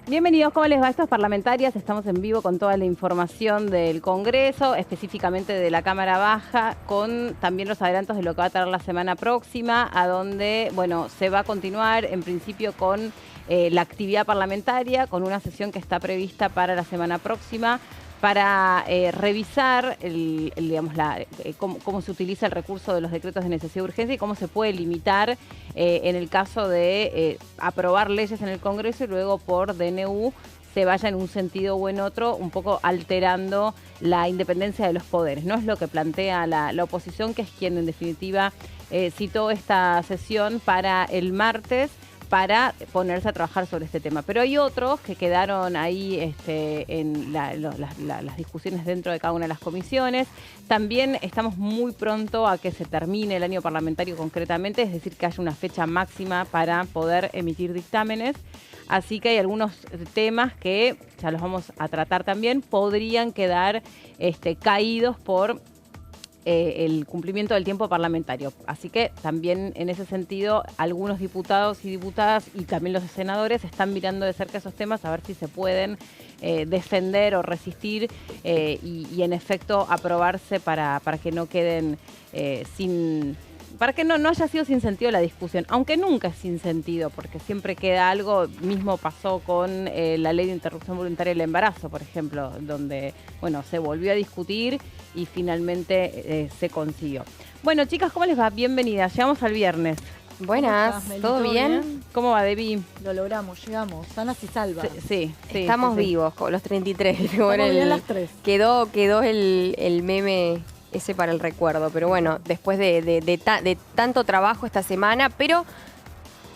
Bienvenidos, ¿cómo les va? Estos parlamentarias, estamos en vivo con toda la información del Congreso, específicamente de la Cámara Baja, con también los adelantos de lo que va a traer la semana próxima, a donde, bueno, se va a continuar en principio con la actividad parlamentaria, con una sesión que está prevista para la semana próxima, para revisar cómo se utiliza el recurso de los decretos de necesidad y urgencia y cómo se puede limitar en el caso de aprobar leyes en el Congreso y luego por DNU se vaya en un sentido o en otro, un poco alterando la independencia de los poderes. No es lo que plantea la oposición, que es quien en definitiva citó esta sesión para el martes, para ponerse a trabajar sobre este tema. Pero hay otros que quedaron ahí en las discusiones dentro de cada una de las comisiones. También estamos muy pronto a que se termine el año parlamentario concretamente, es decir, que haya una fecha máxima para poder emitir dictámenes. Así que hay algunos temas que, ya los vamos a tratar también, podrían quedar caídos por el cumplimiento del tiempo parlamentario. Así que también en ese sentido algunos diputados y diputadas y también los senadores están mirando de cerca esos temas a ver si se pueden defender o resistir y en efecto aprobarse para que no queden para que no haya sido sin sentido la discusión, aunque nunca es sin sentido, porque siempre queda algo. Mismo pasó con la ley de interrupción voluntaria del embarazo, por ejemplo, donde se volvió a discutir y finalmente se consiguió. Bueno, chicas, ¿cómo les va? Bienvenidas, llegamos al viernes. Buenas, ¿todo bien? ¿Cómo va, Debbie? Lo logramos, llegamos, sanas y salvas. Sí. Estamos vivos, con los 33. Estamos bien las 3. Quedó el meme ese para el recuerdo, pero bueno, después de tanto trabajo esta semana, pero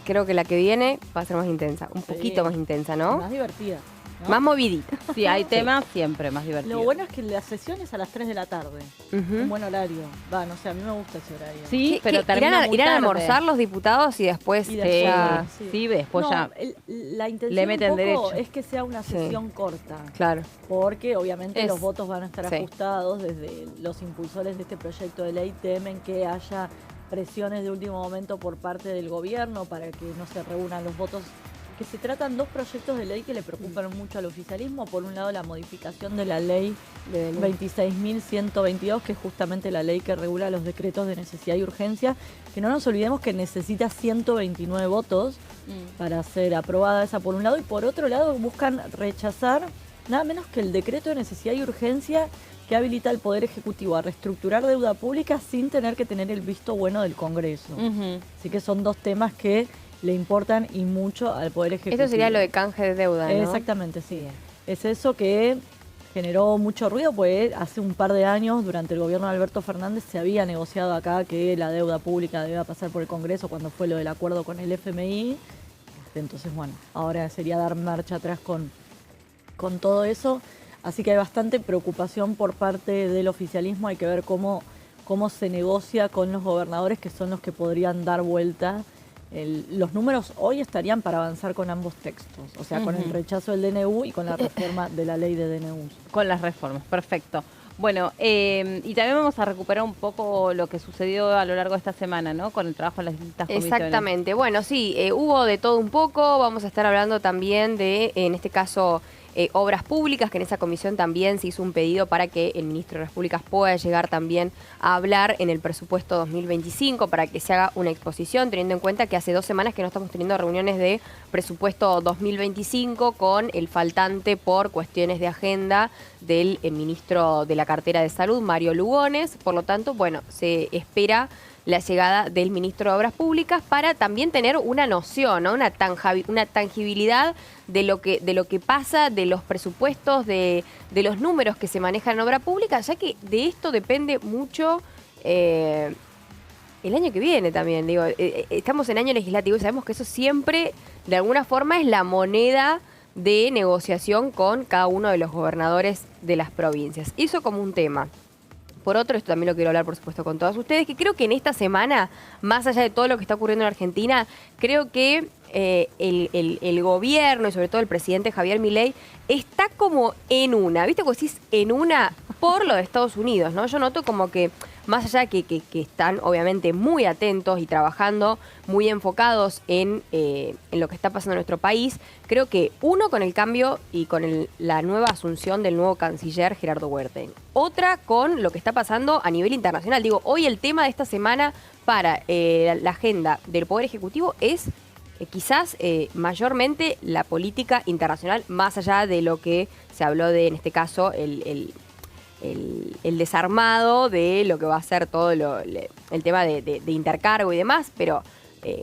creo que la que viene va a ser más intensa, un poquito más intensa, ¿no? Más divertida, ¿no? Más movidita. Sí, hay temas siempre más divertidos. Lo bueno es que la sesión es a las 3 de la tarde, un buen horario. No sé, a mí me gusta ese horario. Sí, pero termina muy irán a tarde. almorzar los diputados y después ya... Sí, después ya la intención le meten un poco derecho. es que sea una sesión corta. Claro. Porque obviamente los votos van a estar ajustados. Desde los impulsores de este proyecto de ley temen que haya presiones de último momento por parte del gobierno para que no se reúnan los votos. Que se tratan dos proyectos de ley que le preocupan mucho al oficialismo. Por un lado, la modificación de la ley 26.122, que es justamente la ley que regula los decretos de necesidad y urgencia, que no nos olvidemos que necesita 129 votos para ser aprobada esa por un lado, y por otro lado buscan rechazar nada menos que el decreto de necesidad y urgencia que habilita al Poder Ejecutivo a reestructurar deuda pública sin tener que tener el visto bueno del Congreso. Así que son dos temas que le importan y mucho al Poder Ejecutivo. Eso sería lo de canje de deuda, ¿no? Exactamente, sí. Es eso que generó mucho ruido, pues hace un par de años, durante el gobierno de Alberto Fernández, se había negociado acá que la deuda pública debía pasar por el Congreso cuando fue lo del acuerdo con el FMI. Entonces, ahora sería dar marcha atrás con todo eso. Así que hay bastante preocupación por parte del oficialismo. Hay que ver cómo se negocia con los gobernadores, que son los que podrían dar vuelta. Los números hoy estarían para avanzar con ambos textos, o sea, con el rechazo del DNU y con la reforma de la ley de DNU. Con las reformas, perfecto. Bueno, y también vamos a recuperar un poco lo que sucedió a lo largo de esta semana, ¿no? Con el trabajo en las distintas comisiones. Exactamente. Bueno, sí, hubo de todo un poco. Vamos a estar hablando también de, en este caso, obras públicas, que en esa comisión también se hizo un pedido para que el ministro de Obras Públicas pueda llegar también a hablar en el presupuesto 2025, para que se haga una exposición, teniendo en cuenta que hace 2 semanas que no estamos teniendo reuniones de presupuesto 2025 con el faltante por cuestiones de agenda del ministro de la cartera de Salud, Mario Lugones. Por lo tanto, se espera la llegada del ministro de Obras Públicas para también tener una noción, ¿no? una tangibilidad de lo que pasa, de los presupuestos, de los números que se manejan en obra pública, ya que de esto depende mucho el año que viene también. Estamos en año legislativo y sabemos que eso siempre, de alguna forma, es la moneda de negociación con cada uno de los gobernadores de las provincias. Eso como un tema. Por otro, esto también lo quiero hablar, por supuesto, con todos ustedes, que creo que en esta semana, más allá de todo lo que está ocurriendo en Argentina, creo que el gobierno y sobre todo el presidente Javier Milei está como en una, ¿viste? Como decís, en una por lo de Estados Unidos, ¿no? Yo noto como que, más allá de que están obviamente muy atentos y trabajando muy enfocados en lo que está pasando en nuestro país, creo que uno con el cambio y con la nueva asunción del nuevo canciller Gerardo Huerta. Otra con lo que está pasando a nivel internacional. Digo, hoy el tema de esta semana para la agenda del Poder Ejecutivo es quizás mayormente la política internacional, más allá de lo que se habló de, en este caso, el desarmado de lo que va a ser todo el tema de intercargo y demás, pero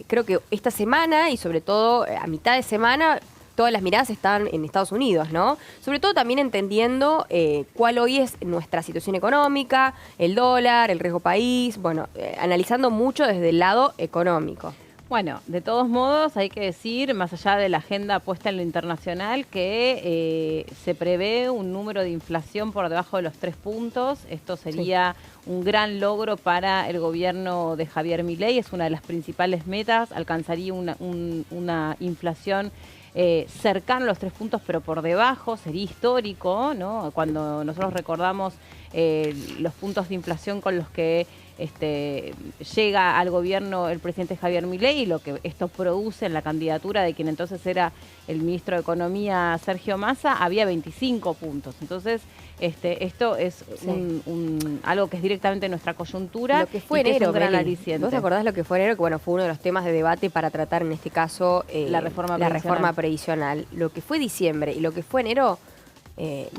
creo que esta semana y sobre todo a mitad de semana todas las miradas están en Estados Unidos, ¿no? Sobre todo también entendiendo cuál hoy es nuestra situación económica, el dólar, el riesgo país, bueno, analizando mucho desde el lado económico. Bueno, de todos modos hay que decir, más allá de la agenda puesta en lo internacional, que se prevé un número de inflación por debajo de los 3 puntos. Esto sería un gran logro para el gobierno de Javier Milei. Es una de las principales metas. Alcanzaría una inflación cercana a los 3 puntos, pero por debajo. Sería histórico, ¿no? Cuando nosotros recordamos los puntos de inflación con los que llega al gobierno el presidente Javier Milei y lo que esto produce en la candidatura de quien entonces era el ministro de Economía, Sergio Massa, había 25 puntos. Entonces, esto es algo que es directamente nuestra coyuntura. Lo que fue y que enero, es un gran Meli. aliciente. ¿Vos te acordás lo que fue enero? Que bueno, fue uno de los temas de debate para tratar en este caso la reforma previsional. Lo que fue diciembre y lo que fue enero,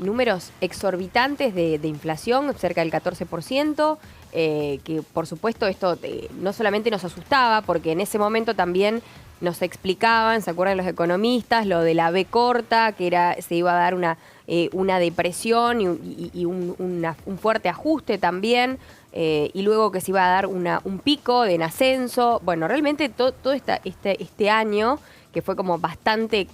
números exorbitantes de inflación, cerca del 14%, que por supuesto esto no solamente nos asustaba, porque en ese momento también nos explicaban, ¿se acuerdan los economistas? Lo de la B corta, que se iba a dar una depresión y un fuerte ajuste también, y luego que se iba a dar un pico en ascenso. Bueno, realmente todo este año, que fue como bastante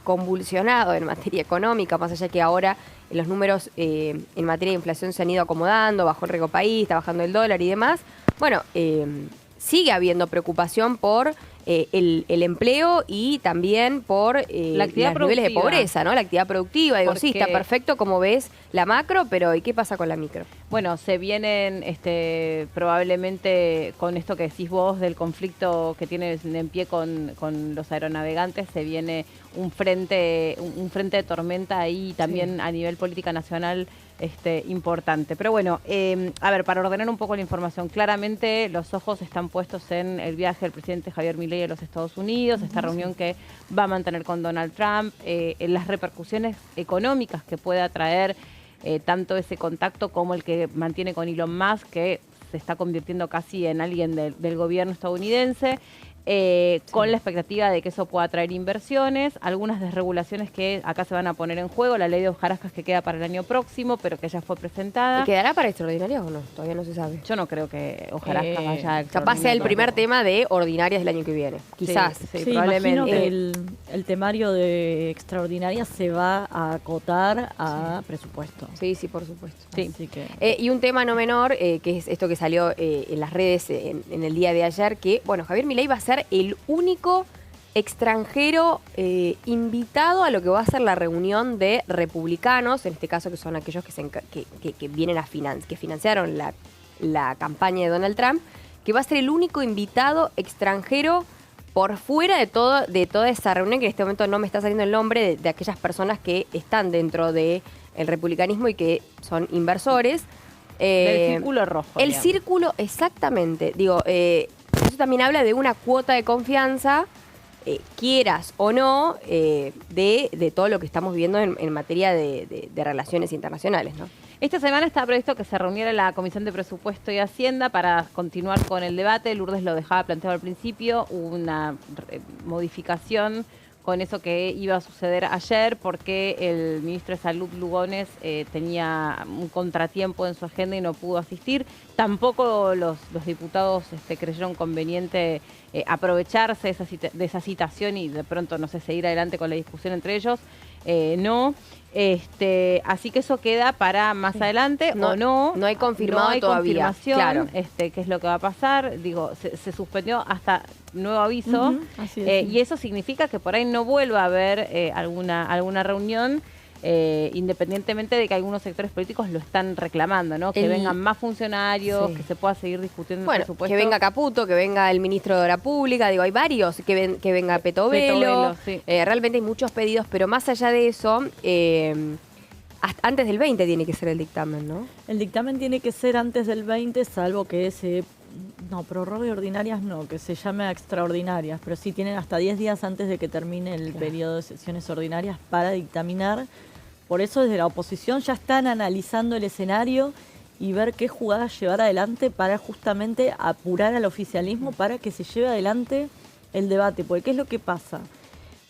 convulsionado en materia económica, más allá que ahora los números en materia de inflación se han ido acomodando, bajó el riesgo país, está bajando el dólar y demás. Bueno, sigue habiendo preocupación por el empleo y también por la actividad los niveles de pobreza, ¿no? La actividad productiva. Digo, sí, está perfecto como ves la macro, pero ¿y qué pasa con la micro? Bueno, se vienen probablemente con esto que decís vos del conflicto que tiene en pie con los aeronavegantes, se viene un frente de tormenta ahí también a nivel política nacional importante. Pero bueno, a ver, para ordenar un poco la información, claramente los ojos están puestos en el viaje del presidente Javier Milei a los Estados Unidos, esta reunión que va a mantener con Donald Trump, en las repercusiones económicas que pueda traer tanto ese contacto como el que mantiene con Elon Musk, que se está convirtiendo casi en alguien del gobierno estadounidense. Con la expectativa de que eso pueda traer inversiones, algunas desregulaciones que acá se van a poner en juego, la ley de hojarascas que queda para el año próximo, pero que ya fue presentada. ¿Y quedará para extraordinarias o no? Todavía no se sabe. Yo no creo que hojarascas vaya capaz sea el primer tema de ordinarias del año que viene. Quizás. Sí, probablemente. Imagino que el temario de extraordinarias se va a acotar a presupuesto. Sí, por supuesto. Sí. Así que... y un tema no menor, que es esto que salió en las redes en el día de ayer, que, bueno, Javier Milei va a ser el único extranjero invitado a lo que va a ser la reunión de republicanos, en este caso que son aquellos que vienen que financiaron la campaña de Donald Trump, que va a ser el único invitado extranjero por fuera de toda esa reunión, que en este momento no me está saliendo el nombre de aquellas personas que están dentro del republicanismo y que son inversores. Del círculo rojo. El círculo, exactamente. Digo, eso también habla de una cuota de confianza, quieras o no, de todo lo que estamos viviendo en materia de relaciones internacionales, ¿no? Esta semana está previsto que se reuniera la Comisión de Presupuesto y Hacienda para continuar con el debate. Lourdes lo dejaba planteado al principio, hubo una modificación con eso que iba a suceder ayer, porque el ministro de Salud, Lugones, tenía un contratiempo en su agenda y no pudo asistir. Tampoco los diputados creyeron conveniente aprovecharse de esa citación y de pronto, no sé, seguir adelante con la discusión entre ellos. No. Así que eso queda para más adelante o no. No hay confirmado no hay todavía. Confirmación, Claro. Qué es lo que va a pasar. Digo, se suspendió hasta nuevo aviso. Así es, sí. Y eso significa que por ahí no vuelva a haber alguna reunión, independientemente de que algunos sectores políticos lo están reclamando, ¿no? Que vengan más funcionarios, Sí. que se pueda seguir discutiendo Bueno, el presupuesto. que venga Caputo, que venga el ministro de Obra Pública, digo, hay varios, que venga Petovelo. Petovelo, sí. Realmente hay muchos pedidos, pero más allá de eso, antes del 20 tiene que ser el dictamen, ¿no? El dictamen tiene que ser antes del 20, salvo que prorrogue ordinarias no, que se llame a extraordinarias, pero sí tienen hasta 10 días antes de que termine el periodo de sesiones ordinarias para dictaminar. Por eso desde la oposición ya están analizando el escenario y ver qué jugadas llevar adelante para justamente apurar al oficialismo para que se lleve adelante el debate. Porque ¿qué es lo que pasa?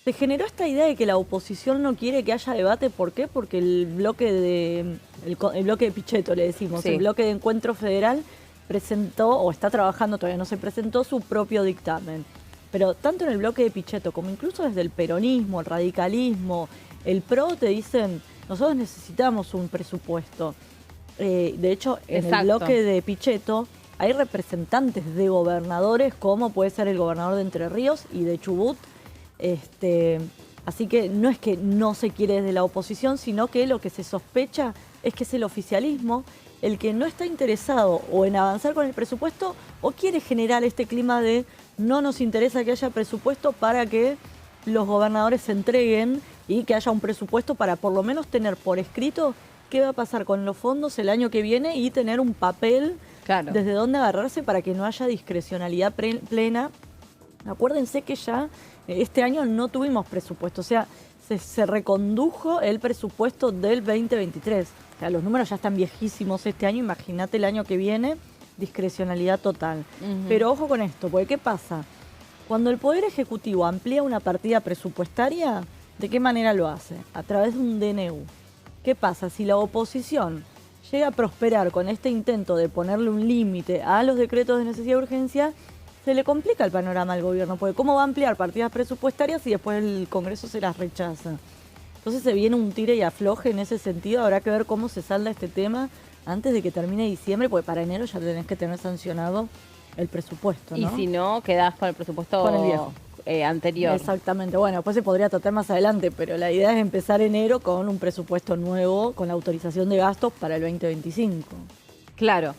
Se generó esta idea de que la oposición no quiere que haya debate. ¿Por qué? Porque el bloque de Pichetto, le decimos, Sí. el bloque de Encuentro Federal presentó, o está trabajando, todavía no se presentó, su propio dictamen. Pero tanto en el bloque de Pichetto como incluso desde el peronismo, el radicalismo, el PRO te dicen, nosotros necesitamos un presupuesto. De hecho, en el bloque de Pichetto hay representantes de gobernadores, como puede ser el gobernador de Entre Ríos y de Chubut. Así que no es que no se quiere desde la oposición, sino que lo que se sospecha es que es el oficialismo el que no está interesado o en avanzar con el presupuesto o quiere generar este clima de no nos interesa que haya presupuesto para que los gobernadores se entreguen y que haya un presupuesto para por lo menos tener por escrito qué va a pasar con los fondos el año que viene y tener un papel desde dónde agarrarse para que no haya discrecionalidad plena. Acuérdense que ya este año no tuvimos presupuesto, o sea, se recondujo el presupuesto del 2023. O sea, los números ya están viejísimos este año, imagínate el año que viene, discrecionalidad total. Pero ojo con esto, porque ¿qué pasa? Cuando el Poder Ejecutivo amplía una partida presupuestaria, ¿de qué manera lo hace? A través de un DNU. ¿Qué pasa? Si la oposición llega a prosperar con este intento de ponerle un límite a los decretos de necesidad y urgencia, se le complica el panorama al gobierno, porque ¿cómo va a ampliar partidas presupuestarias si después el Congreso se las rechaza? Entonces se viene un tire y afloje en ese sentido, habrá que ver cómo se salda este tema antes de que termine diciembre, porque para enero ya tenés que tener sancionado el presupuesto, ¿no? Y si no, quedás con el presupuesto con el viejo. Anterior. Exactamente, bueno, después se podría tratar más adelante, pero la idea es empezar enero con un presupuesto nuevo, con la autorización de gastos para el 2025. Claro.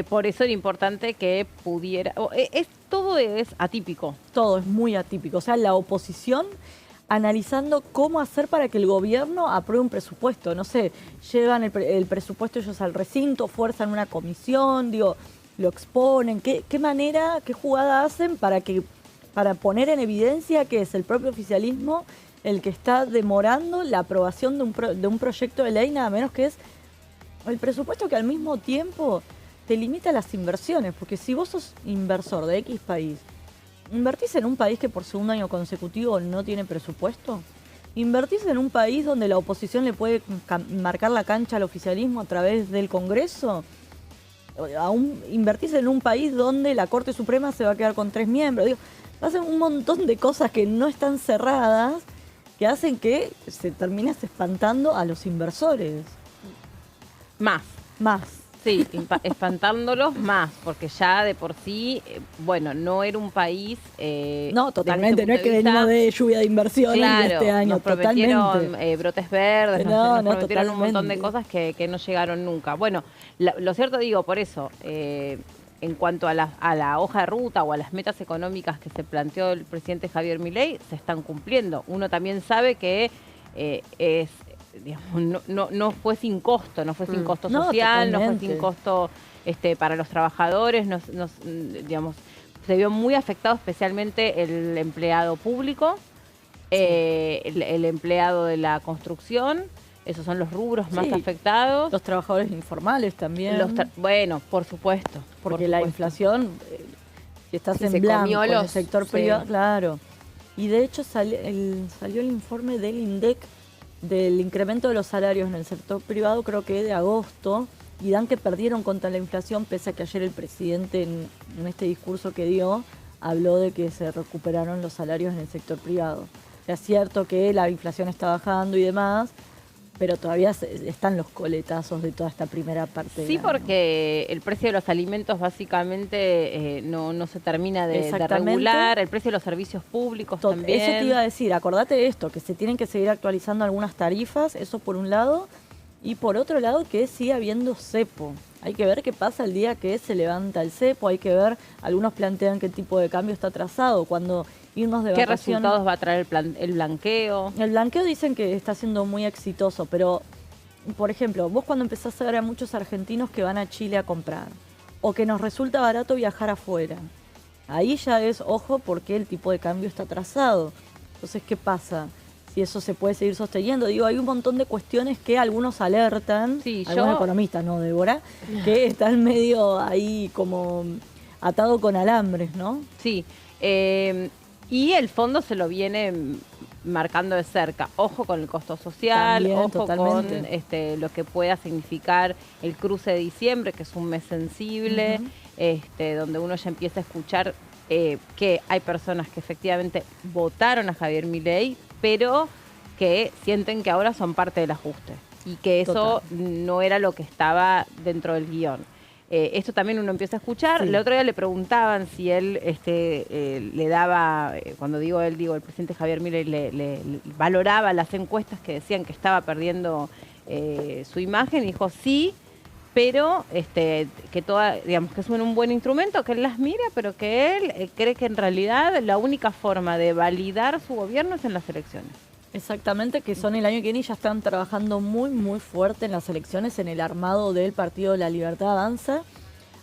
Por eso era importante que pudiera... todo es atípico. Todo es muy atípico. O sea, la oposición analizando cómo hacer para que el gobierno apruebe un presupuesto. No sé, llevan el presupuesto ellos al recinto, fuerzan una comisión, lo exponen. ¿Qué manera, qué jugada hacen para poner en evidencia que es el propio oficialismo el que está demorando la aprobación de un proyecto de ley, nada menos que es el presupuesto que al mismo tiempo te limita las inversiones, porque si vos sos inversor de X país, ¿invertís en un país que por segundo año consecutivo no tiene presupuesto? ¿Invertís en un país donde la oposición le puede marcar la cancha al oficialismo a través del Congreso? ¿Invertís en un país donde la Corte Suprema se va a quedar con 3 miembros? Hacen un montón de cosas que no están cerradas, que hacen que se termines espantando a los inversores. Más. Sí, espantándolos más, porque ya de por sí, no era un país... no, totalmente, no es que venimos de lluvia de inversiones este año, nos prometieron totalmente. Brotes verdes, nos prometieron un montón de totalmente. cosas que no llegaron nunca. Bueno, lo cierto por eso, en cuanto a la hoja de ruta o a las metas económicas que se planteó el presidente Javier Milei, se están cumpliendo. Uno también sabe que no fue sin costo, no fue sin costo social, no fue sin costo para los trabajadores, se vio muy afectado especialmente el empleado público, el empleado de la construcción. Esos son los rubros más afectados. Los trabajadores informales también. Por supuesto. Porque la inflación, si estás en blanco en el sector privado, claro. y de hecho salió el informe del INDEC del incremento de los salarios en el sector privado, creo que de agosto, y dan que perdieron contra la inflación, pese a que ayer el presidente en este discurso que dio habló de que se recuperaron los salarios en el sector privado. Es cierto que la inflación está bajando y demás, pero todavía están los coletazos de toda esta primera parte. Sí, porque el precio de los alimentos básicamente no se termina de regular, el precio de los servicios públicos también. Eso te iba a decir, acordate de esto, que se tienen que seguir actualizando algunas tarifas, eso por un lado, y por otro lado que sigue habiendo cepo. Hay que ver qué pasa el día que se levanta el cepo, hay que ver, algunos plantean qué tipo de cambio está trazado, cuando irnos de ¿Qué vacaciones. resultados va a traer el blanqueo? El blanqueo dicen que está siendo muy exitoso, pero, por ejemplo, vos cuando empezás a ver a muchos argentinos que van a Chile a comprar, o que nos resulta barato viajar afuera, ahí ya es, ojo, porque el tipo de cambio está trazado. Entonces, ¿qué pasa? Si eso se puede seguir sosteniendo. Digo, hay un montón de cuestiones que algunos alertan, algunos economistas, ¿no, Débora? Que están medio ahí como atado con alambres, ¿no? Sí, y el fondo se lo viene marcando de cerca. Ojo con el costo social, también, ojo totalmente. con lo que pueda significar el cruce de diciembre, que es un mes sensible, donde uno ya empieza a escuchar que hay personas que efectivamente votaron a Javier Milei, pero que sienten que ahora son parte del ajuste y que eso no era lo que estaba dentro del guión. Esto también uno empieza a escuchar. Sí. El otro día le preguntaban si él le daba, cuando digo él, digo el presidente Javier Milei, le valoraba las encuestas que decían que estaba perdiendo su imagen, y dijo sí, pero que digamos que es un buen instrumento, que él las mira, pero que él cree que en realidad la única forma de validar su gobierno es en las elecciones. Exactamente, que son el año que viene y ya están trabajando muy, muy fuerte en las elecciones, en el armado del Partido de la Libertad Avanza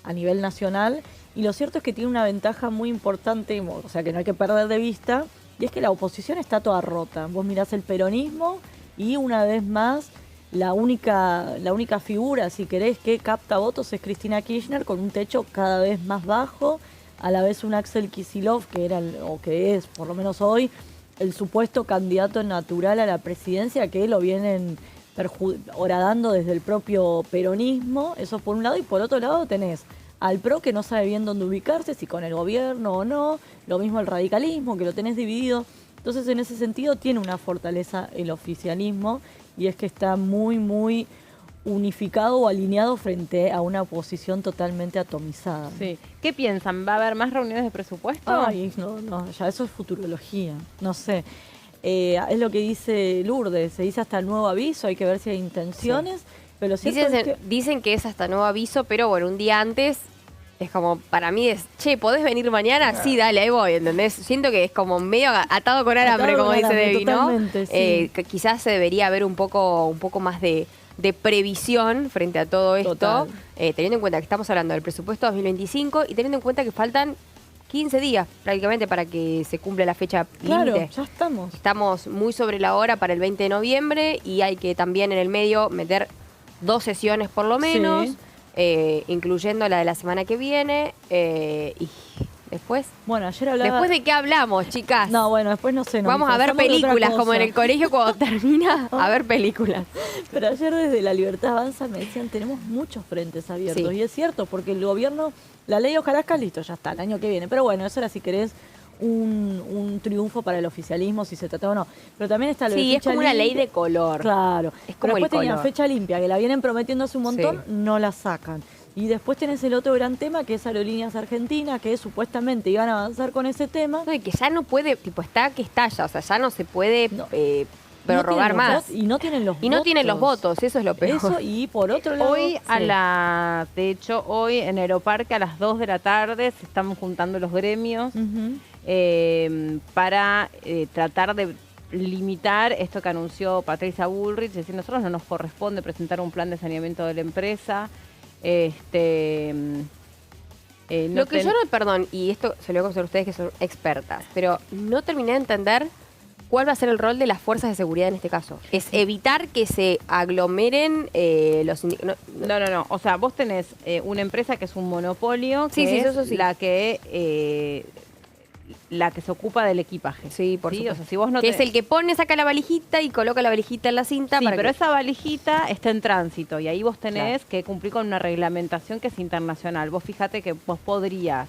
a nivel nacional. Y lo cierto es que tiene una ventaja muy importante, o sea, que no hay que perder de vista, y es que la oposición está toda rota. Vos mirás el peronismo y una vez más la única figura, si querés, que capta votos es Cristina Kirchner, con un techo cada vez más bajo, a la vez un Axel Kicillof, que era, o que es, por lo menos hoy, el supuesto candidato natural a la presidencia, que lo vienen horadando desde el propio peronismo. Eso por un lado, y por otro lado tenés al PRO, que no sabe bien dónde ubicarse, si con el gobierno o no, lo mismo el radicalismo, que lo tenés dividido. Entonces, en ese sentido tiene una fortaleza el oficialismo, y es que está muy, muy unificado o alineado frente a una oposición totalmente atomizada. Sí. ¿Qué piensan? ¿Va a haber más reuniones de presupuesto? Ay, no, ya eso es futurología, no sé. Es lo que dice Lourdes, se dice hasta el nuevo aviso, hay que ver si hay intenciones, pero dicen que es hasta nuevo aviso, pero bueno, un día antes es como, para mí es, che, ¿podés venir mañana? Sí, dale, ahí voy, ¿entendés? Siento que es como medio atado con alambre, como dice Debbie, ¿no? Sí. Que quizás se debería haber un poco más de previsión frente a todo esto, teniendo en cuenta que estamos hablando del presupuesto 2025 y teniendo en cuenta que faltan 15 días prácticamente para que se cumpla la fecha límite. Claro, ya estamos. Estamos muy sobre la hora para el 20 de noviembre y hay que también en el medio meter 2 sesiones por lo menos, incluyendo la de la semana que viene, y después... Bueno, ayer hablaba... ¿Después de qué hablamos, chicas? No, bueno, después no sé. Vamos a ver películas, como en el colegio cuando termina, a ver películas. Pero ayer desde La Libertad Avanza me decían, tenemos muchos frentes abiertos. Sí. Y es cierto, porque el gobierno, la ley Hojarasca, listo, ya está, el año que viene. Pero bueno, eso era, si querés, un triunfo para el oficialismo, si se trataba o no. Pero también está lo de Sí, es como una ley de color. Claro. Es como pero después el tenían color. fecha limpia, que la vienen prometiendo hace un montón, no la sacan. Y después tenés el otro gran tema, que es Aerolíneas Argentinas, que supuestamente iban a avanzar con ese tema. No, y que ya no puede, tipo, está que estalla, o sea, ya no se puede prorrogar no más. Y no tienen los votos. Y no tienen los votos, eso es lo peor. Eso, y por otro lado... Hoy de hecho, hoy en Aeroparque a las 2 de la tarde se están juntando los gremios para tratar de limitar esto que anunció Patricia Bullrich, es decir, nosotros no nos corresponde presentar un plan de saneamiento de la empresa. Lo que yo no, perdón, y esto se lo voy a contar a ustedes que son expertas, pero no terminé de entender cuál va a ser el rol de las fuerzas de seguridad en este caso. Es evitar que se aglomeren los... No. O sea, vos tenés una empresa que es un monopolio, que Sí, es eso sí. la que la que se ocupa del equipaje. Sí, por supuesto. O sea, si vos no que es el que pone, saca la valijita y coloca la valijita en la cinta. Sí, para pero que... esa valijita está en tránsito y ahí vos tenés Claro. que cumplir con una reglamentación que es internacional. Vos fíjate que vos podrías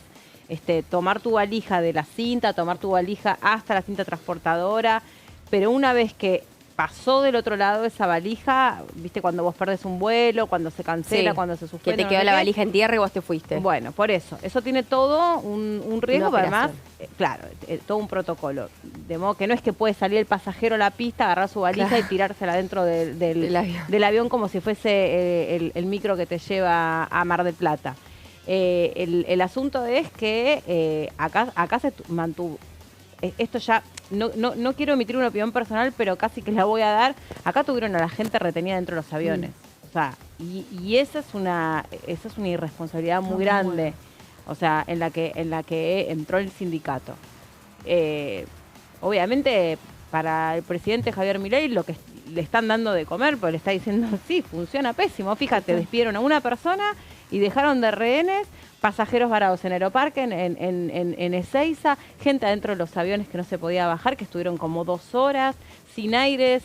tomar tu valija de la cinta, tomar tu valija hasta la cinta transportadora, pero una vez que pasó del otro lado esa valija, viste, cuando vos perdés un vuelo, cuando se cancela, Sí, cuando se suspende. que te quedó la valija en tierra y vos te fuiste. Bueno, por eso. Eso tiene todo un riesgo, Una pero además, operación. claro, todo un protocolo. De modo que no es que puede salir el pasajero a la pista, agarrar su valija Claro. y tirársela dentro Del avión. del avión como si fuese el micro que te lleva a Mar del Plata. El asunto es que acá se mantuvo. Esto ya, no quiero emitir una opinión personal, pero casi que la voy a dar. Acá tuvieron a la gente retenida dentro de los aviones. O sea, y esa es una irresponsabilidad muy grande. Bueno. O sea, en la que entró el sindicato. Obviamente, para el presidente Javier Milei lo que le están dando de comer, porque le está diciendo, sí, funciona pésimo. Fíjate, despidieron a una persona y dejaron de rehenes pasajeros varados en Aeroparque, en Ezeiza, gente adentro de los aviones que no se podía bajar, que estuvieron como 2 horas, sin aire,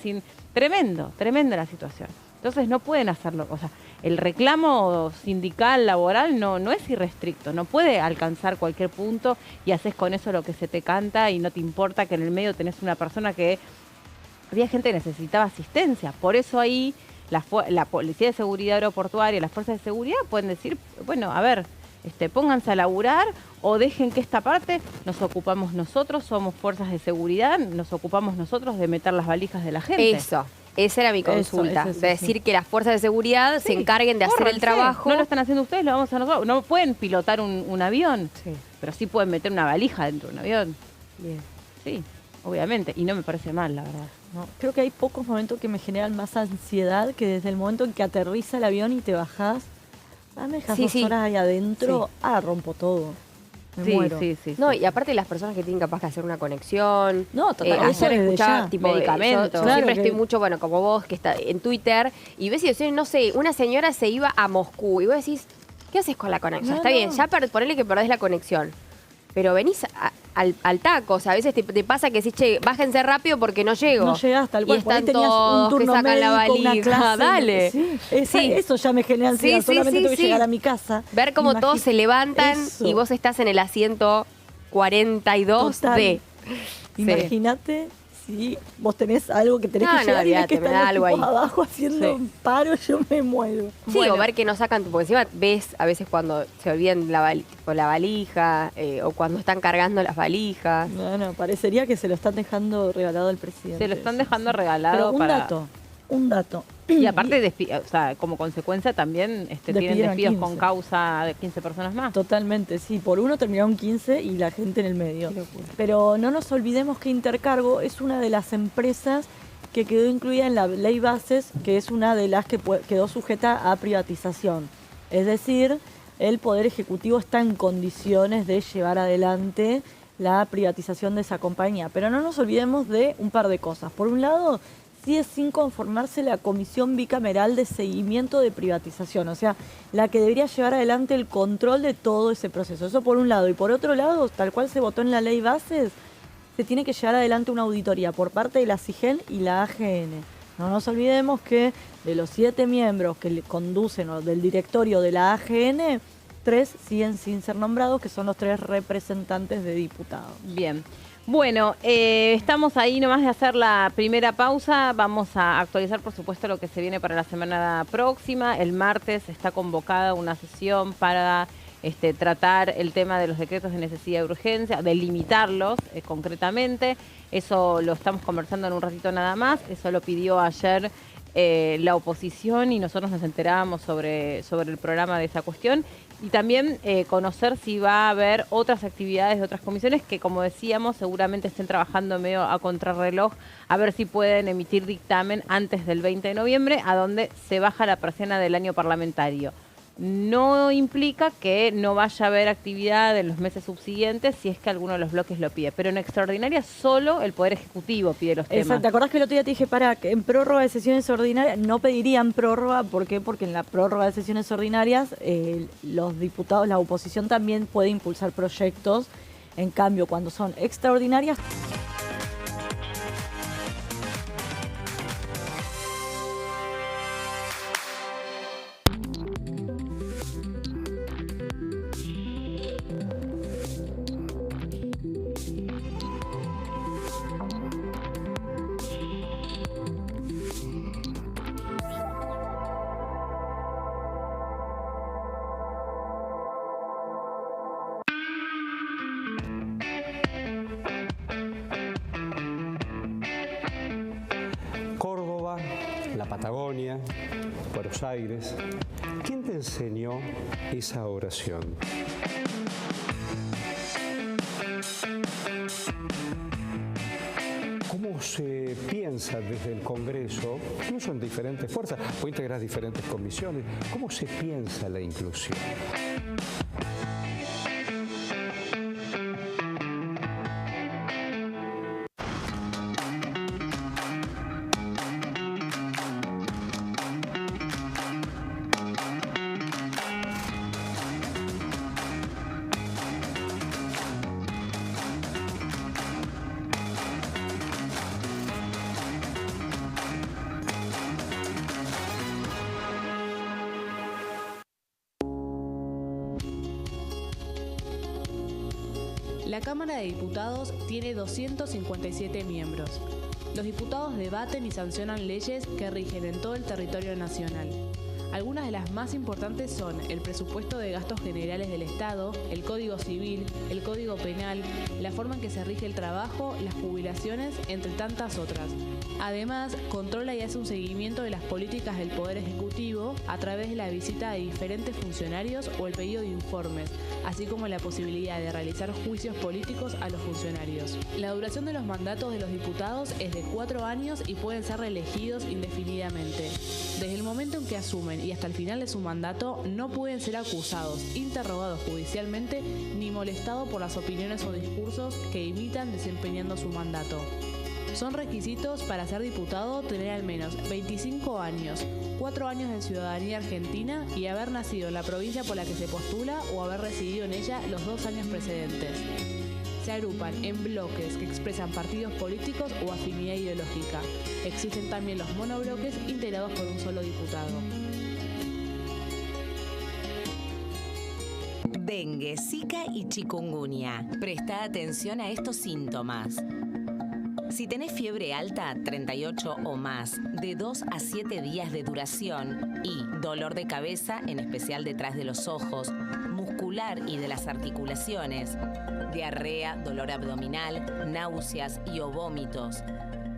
tremenda la situación. Entonces no pueden hacerlo, o sea, el reclamo sindical, laboral, no es irrestricto, no puede alcanzar cualquier punto y haces con eso lo que se te canta y no te importa que en el medio tenés una persona que había gente que necesitaba asistencia, por eso ahí la Policía de Seguridad Aeroportuaria, las fuerzas de seguridad pueden decir, bueno, a ver, pónganse a laburar o dejen que esta parte nos ocupamos nosotros, somos fuerzas de seguridad, nos ocupamos nosotros de meter las valijas de la gente. Eso, esa era mi consulta. eso, de decir que las fuerzas de seguridad se encarguen de hacer el Córranse. trabajo. No lo están haciendo ustedes, lo vamos a hacer nosotros. No pueden pilotar un avión, Sí. pero sí pueden meter una valija dentro de un avión. Bien. Sí, obviamente. Y no me parece mal, la verdad. No, creo que hay pocos momentos que me generan más ansiedad que desde el momento en que aterriza el avión y te bajás. Me dejas Sí, 2 sí. horas ahí adentro, rompo todo. Me Sí, muero. sí, sí. No, sí. y aparte las personas que tienen capaz que hacer una conexión. No, total, eso ayer desde escuchaba ya. tipo Medicamentos. yo Claro siempre que- estoy mucho, bueno, como vos, que está en Twitter, y ves situaciones, no sé, una señora se iba a Moscú, y vos decís, ¿qué haces con la conexión? No, Está no. bien, ya ponele que perdés la conexión. Pero venís al taco, o sea, a veces te pasa que decís, che, bájense rápido porque no llego. No llegás tal cual. Y por ahí están tenías todos un turno que sacan la médico, una valija. clase. Dale. Sí, Sí. eso ya me genera ansiedad. Sí, sí, Solamente sí, tengo que sí. llegar a mi casa. Ver cómo todos se levantan Eso. y vos estás en el asiento 42 Total. D. Sí. Imagínate si vos tenés algo que tenés No, que no, llegar y ves olvídate, que me están da los algo tipos ahí. abajo haciendo Sí. un paro, yo me muero. Sí, Bueno. o ver que no sacan, porque encima ves a veces cuando se olvidan tipo la valija o cuando están cargando las valijas. No, parecería que se lo están dejando regalado al presidente. Se lo están dejando regalado Pero un para... dato. Y aparte, o sea, como consecuencia también tienen Despidieron a despidos 15. con causa de 15 personas más. Totalmente, sí. Por uno terminaron 15 y la gente en el medio. Pero no nos olvidemos que Intercargo es una de las empresas que quedó incluida en la ley Bases, que es una de las que quedó sujeta a privatización. Es decir, el Poder Ejecutivo está en condiciones de llevar adelante la privatización de esa compañía. Pero no nos olvidemos de un par de cosas. Por un lado, sigue sin conformarse la Comisión Bicameral de Seguimiento de Privatización, o sea, la que debería llevar adelante el control de todo ese proceso. Eso por un lado. Y por otro lado, tal cual se votó en la ley Bases, se tiene que llevar adelante una auditoría por parte de la SIGEL y la AGN. No nos olvidemos que de los 7 miembros que le conducen o del directorio de la AGN, 3 siguen sin ser nombrados, que son los 3 representantes de diputados. Bien. Bueno, estamos ahí nomás de hacer la primera pausa. Vamos a actualizar, por supuesto, lo que se viene para la semana próxima. El martes está convocada una sesión para tratar el tema de los decretos de necesidad y urgencia, de limitarlos concretamente. Eso lo estamos conversando en un ratito nada más. Eso lo pidió ayer la oposición y nosotros nos enterábamos sobre el programa de esa cuestión. Y también conocer si va a haber otras actividades de otras comisiones que, como decíamos, seguramente estén trabajando medio a contrarreloj, a ver si pueden emitir dictamen antes del 20 de noviembre, a donde se baja la persiana del año parlamentario. No implica que no vaya a haber actividad en los meses subsiguientes si es que alguno de los bloques lo pide. Pero en extraordinaria solo el Poder Ejecutivo pide los temas. Exacto, ¿te acordás que el otro día te dije, que en prórroga de sesiones ordinarias no pedirían prórroga? ¿Por qué? Porque en la prórroga de sesiones ordinarias los diputados, la oposición también puede impulsar proyectos En cambio, cuando son extraordinarias... Córdoba, la Patagonia, Buenos Aires. ¿Quién te enseñó esa oración? ¿Cómo se piensa desde el Congreso, incluso en diferentes fuerzas, o integrar diferentes comisiones, cómo se piensa la inclusión? La Cámara de Diputados tiene 257 miembros. Los diputados debaten y sancionan leyes que rigen en todo el territorio nacional. Algunas de las más importantes son el presupuesto de gastos generales del Estado, el Código Civil, el Código Penal, la forma en que se rige el trabajo, las jubilaciones, entre tantas otras. Además, controla y hace un seguimiento de las políticas del Poder Ejecutivo a través de la visita de diferentes funcionarios o el pedido de informes, así como la posibilidad de realizar juicios políticos a los funcionarios. La duración de los mandatos de los diputados es de 4 años y pueden ser reelegidos indefinidamente. Desde el momento en que asumen y hasta el final de su mandato, no pueden ser acusados, interrogados judicialmente, ni molestados por las opiniones o discursos que imitan desempeñando su mandato. Son requisitos para ser diputado tener al menos 25 años, 4 años de ciudadanía argentina y haber nacido en la provincia por la que se postula o haber residido en ella los 2 años precedentes. Se agrupan en bloques que expresan partidos políticos o afinidad ideológica. Existen también los monobloques integrados por un solo diputado. Dengue, Zika y chikungunya. Presta atención a estos síntomas. Si tenés fiebre alta, 38 o más, de 2 a 7 días de duración y dolor de cabeza, en especial detrás de los ojos, muscular y de las articulaciones, diarrea, dolor abdominal, náuseas y o vómitos,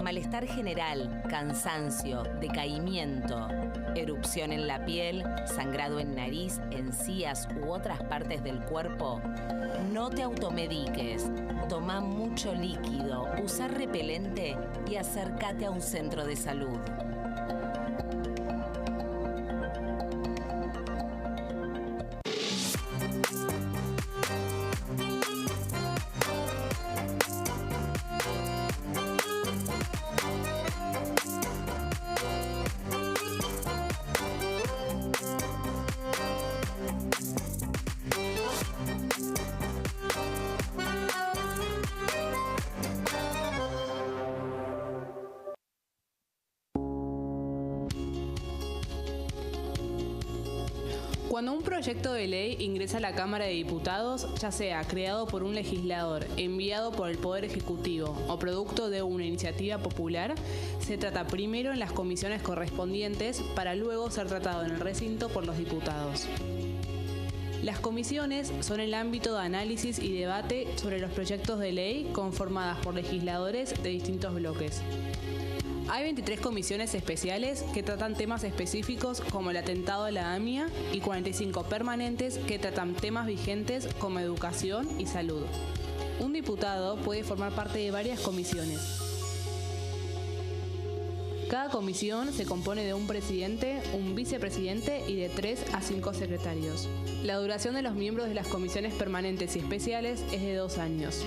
malestar general, cansancio, decaimiento, erupción en la piel, sangrado en nariz, encías u otras partes del cuerpo, no te automediques. Toma mucho líquido, usa repelente y acércate a un centro de salud. Cuando un proyecto de ley ingresa a la Cámara de Diputados, ya sea creado por un legislador, enviado por el Poder Ejecutivo o producto de una iniciativa popular, se trata primero en las comisiones correspondientes para luego ser tratado en el recinto por los diputados. Las comisiones son el ámbito de análisis y debate sobre los proyectos de ley conformadas por legisladores de distintos bloques. Hay 23 comisiones especiales que tratan temas específicos como el atentado de la AMIA y 45 permanentes que tratan temas vigentes como educación y salud. Un diputado puede formar parte de varias comisiones. Cada comisión se compone de un presidente, un vicepresidente y de 3 a 5 secretarios. La duración de los miembros de las comisiones permanentes y especiales es de 2 años.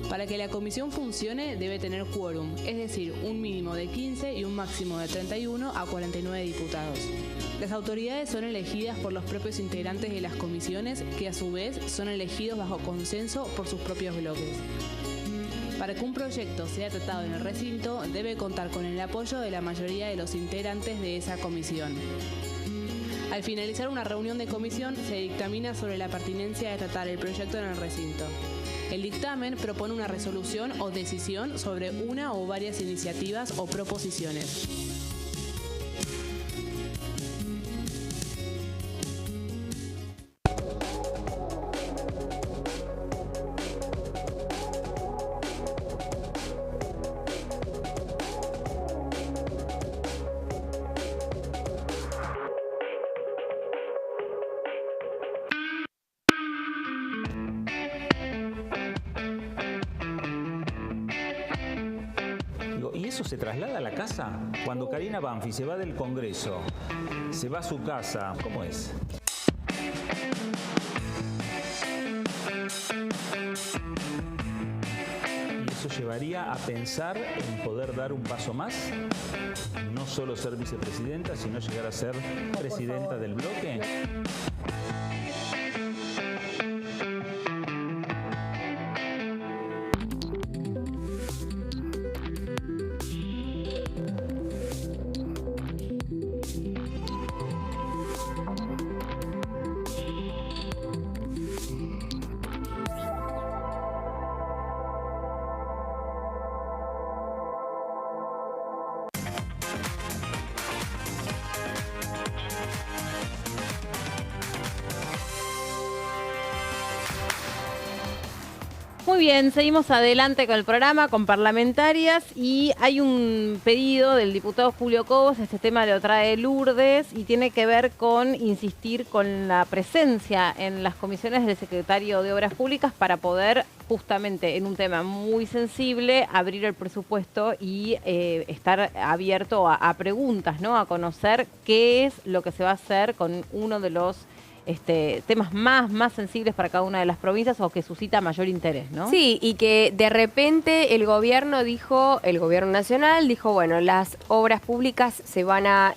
Para que la comisión funcione debe tener quórum, es decir, un mínimo de 15 y un máximo de 31 a 49 diputados. Las autoridades son elegidas por los propios integrantes de las comisiones, que a su vez son elegidos bajo consenso por sus propios bloques. Para que un proyecto sea tratado en el recinto, debe contar con el apoyo de la mayoría de los integrantes de esa comisión. Al finalizar una reunión de comisión, se dictamina sobre la pertinencia de tratar el proyecto en el recinto. El dictamen propone una resolución o decisión sobre una o varias iniciativas o proposiciones. ¿Y eso se traslada a la casa? Cuando Karina Banfi se va del Congreso, se va a su casa, ¿cómo es? ¿Y eso llevaría a pensar en poder dar un paso más? No solo ser vicepresidenta, sino llegar a ser presidenta del bloque. Muy bien, seguimos adelante con el programa, con parlamentarias, y hay un pedido del diputado Julio Cobos. Este tema lo trae Lourdes y tiene que ver con insistir con la presencia en las comisiones del secretario de Obras Públicas para poder, justamente en un tema muy sensible, abrir el presupuesto y estar abierto a preguntas, ¿no? A conocer qué es lo que se va a hacer con uno de los temas más sensibles para cada una de las provincias o que suscita mayor interés, ¿no? Sí, y que de repente el gobierno nacional dijo, bueno, las obras públicas se van a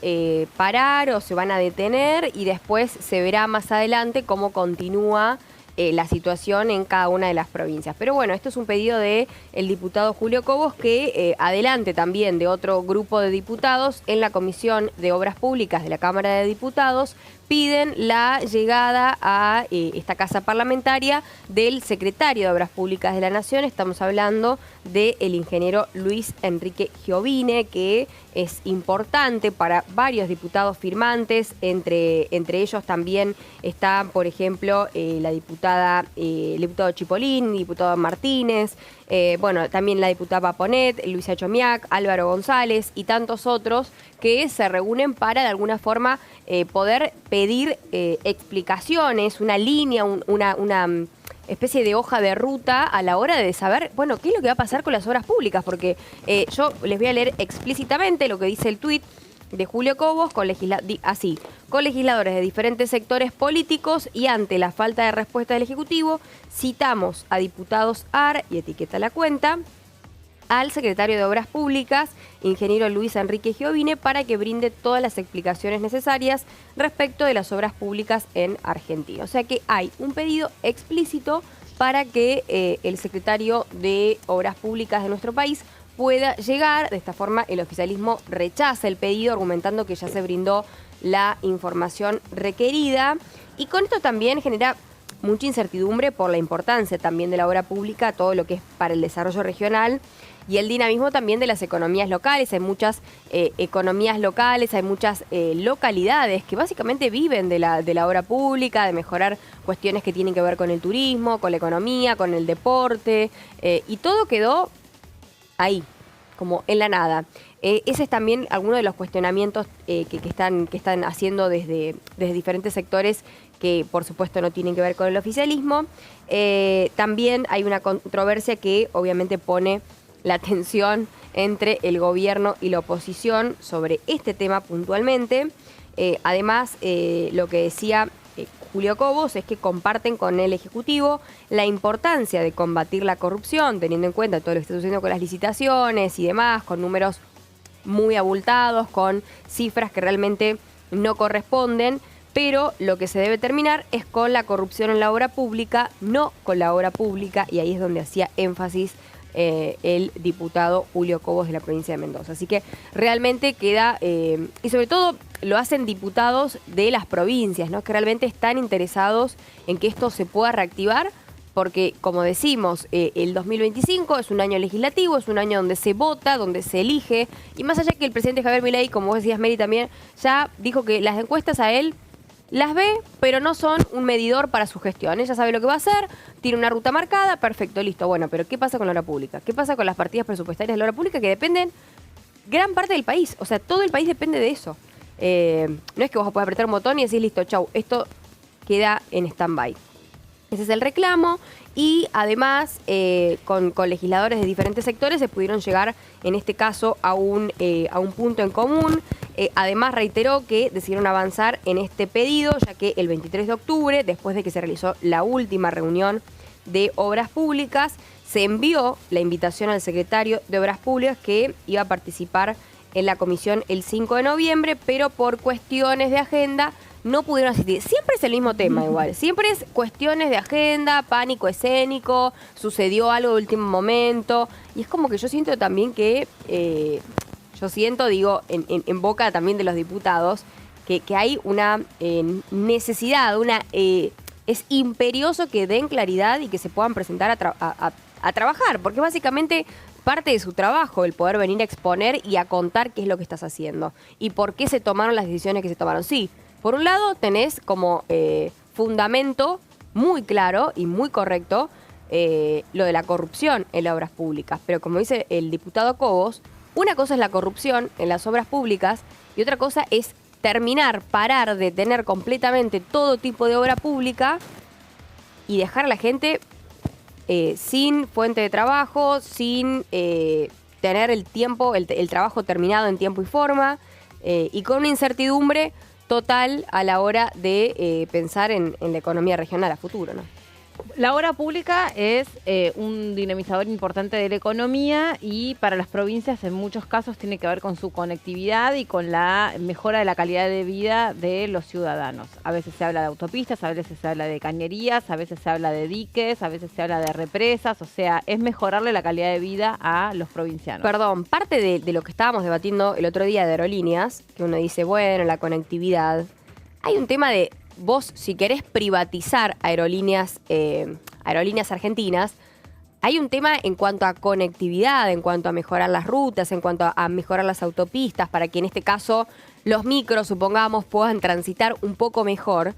parar o se van a detener y después se verá más adelante cómo continúa la situación en cada una de las provincias. Pero bueno, esto es un pedido del diputado Julio Cobos, que adelante también de otro grupo de diputados en la Comisión de Obras Públicas de la Cámara de Diputados, piden la llegada a esta casa parlamentaria del secretario de Obras Públicas de la Nación. Estamos hablando del ingeniero Luis Enrique Giovine, que es importante para varios diputados firmantes. Entre ellos también está, por ejemplo, el diputado Chipolín, el diputado Martínez, bueno, también la diputada Paponet, Luisa Chomiak, Álvaro González y tantos otros que se reúnen para de alguna forma poder pedir explicaciones, una línea, una especie de hoja de ruta a la hora de saber, bueno, qué es lo que va a pasar con las obras públicas, porque yo les voy a leer explícitamente lo que dice el tuit de Julio Cobos, con legisladores de diferentes sectores políticos y ante la falta de respuesta del Ejecutivo, citamos a diputados AR, y etiqueta la cuenta, al secretario de Obras Públicas, ingeniero Luis Enrique Giovine, para que brinde todas las explicaciones necesarias respecto de las obras públicas en Argentina. O sea que hay un pedido explícito para que el secretario de Obras Públicas de nuestro país pueda llegar. De esta forma, el oficialismo rechaza el pedido, argumentando que ya se brindó la información requerida. Y con esto también genera mucha incertidumbre por la importancia también de la obra pública, todo lo que es para el desarrollo regional y el dinamismo también de las economías locales. Hay muchas economías locales, hay muchas localidades que básicamente viven de la obra pública, de mejorar cuestiones que tienen que ver con el turismo, con la economía, con el deporte, y todo quedó ahí, como en la nada. Ese es también alguno de los cuestionamientos que están haciendo desde diferentes sectores que por supuesto no tienen que ver con el oficialismo. También hay una controversia que obviamente pone la tensión entre el gobierno y la oposición sobre este tema puntualmente. Además, lo que decía Julio Cobos es que comparten con el Ejecutivo la importancia de combatir la corrupción, teniendo en cuenta todo lo que está sucediendo con las licitaciones y demás, con números muy abultados, con cifras que realmente no corresponden, pero lo que se debe terminar es con la corrupción en la obra pública, no con la obra pública, y ahí es donde hacía énfasis el diputado Julio Cobos de la provincia de Mendoza. Así que realmente queda, y sobre todo lo hacen diputados de las provincias, ¿no? Que realmente están interesados en que esto se pueda reactivar, porque como decimos, el 2025 es un año legislativo, es un año donde se vota, donde se elige, y más allá que el presidente Javier Milei, como vos decías, Mary, también, ya dijo que las encuestas a él las ve, pero no son un medidor para su gestión. Ella sabe lo que va a hacer, tiene una ruta marcada, perfecto, listo. Bueno, pero ¿qué pasa con la obra pública? ¿Qué pasa con las partidas presupuestarias de la obra pública que dependen gran parte del país? O sea, todo el país depende de eso. No es que vos podés apretar un botón y decís, listo, chau, esto queda en stand-by. Ese es el reclamo y además con legisladores de diferentes sectores se pudieron llegar en este caso a un punto en común. Además reiteró que decidieron avanzar en este pedido ya que el 23 de octubre, después de que se realizó la última reunión de Obras Públicas, se envió la invitación al secretario de Obras Públicas que iba a participar en la comisión el 5 de noviembre, pero por cuestiones de agenda no pudieron asistir. Siempre es el mismo tema igual, siempre es cuestiones de agenda, pánico escénico, sucedió algo de último momento, y es como que yo siento también que, digo, en boca también de los diputados, que hay una necesidad, es imperioso que den claridad y que se puedan presentar a trabajar, porque básicamente parte de su trabajo el poder venir a exponer y a contar qué es lo que estás haciendo y por qué se tomaron las decisiones que se tomaron. Sí, por un lado tenés como fundamento muy claro y muy correcto lo de la corrupción en las obras públicas, pero como dice el diputado Cobos, una cosa es la corrupción en las obras públicas y otra cosa es parar de tener completamente todo tipo de obra pública y dejar a la gente sin fuente de trabajo, sin tener el tiempo, el trabajo terminado en tiempo y forma, y con una incertidumbre total a la hora de pensar en la economía regional a futuro, ¿no? La obra pública es un dinamizador importante de la economía y para las provincias en muchos casos tiene que ver con su conectividad y con la mejora de la calidad de vida de los ciudadanos. A veces se habla de autopistas, a veces se habla de cañerías, a veces se habla de diques, a veces se habla de represas, o sea, es mejorarle la calidad de vida a los provincianos. Perdón, parte de lo que estábamos debatiendo el otro día de aerolíneas, que uno dice, bueno, la conectividad, hay un tema de vos, si querés privatizar aerolíneas argentinas, hay un tema en cuanto a conectividad, en cuanto a mejorar las rutas, en cuanto a mejorar las autopistas, para que en este caso los micros, supongamos, puedan transitar un poco mejor.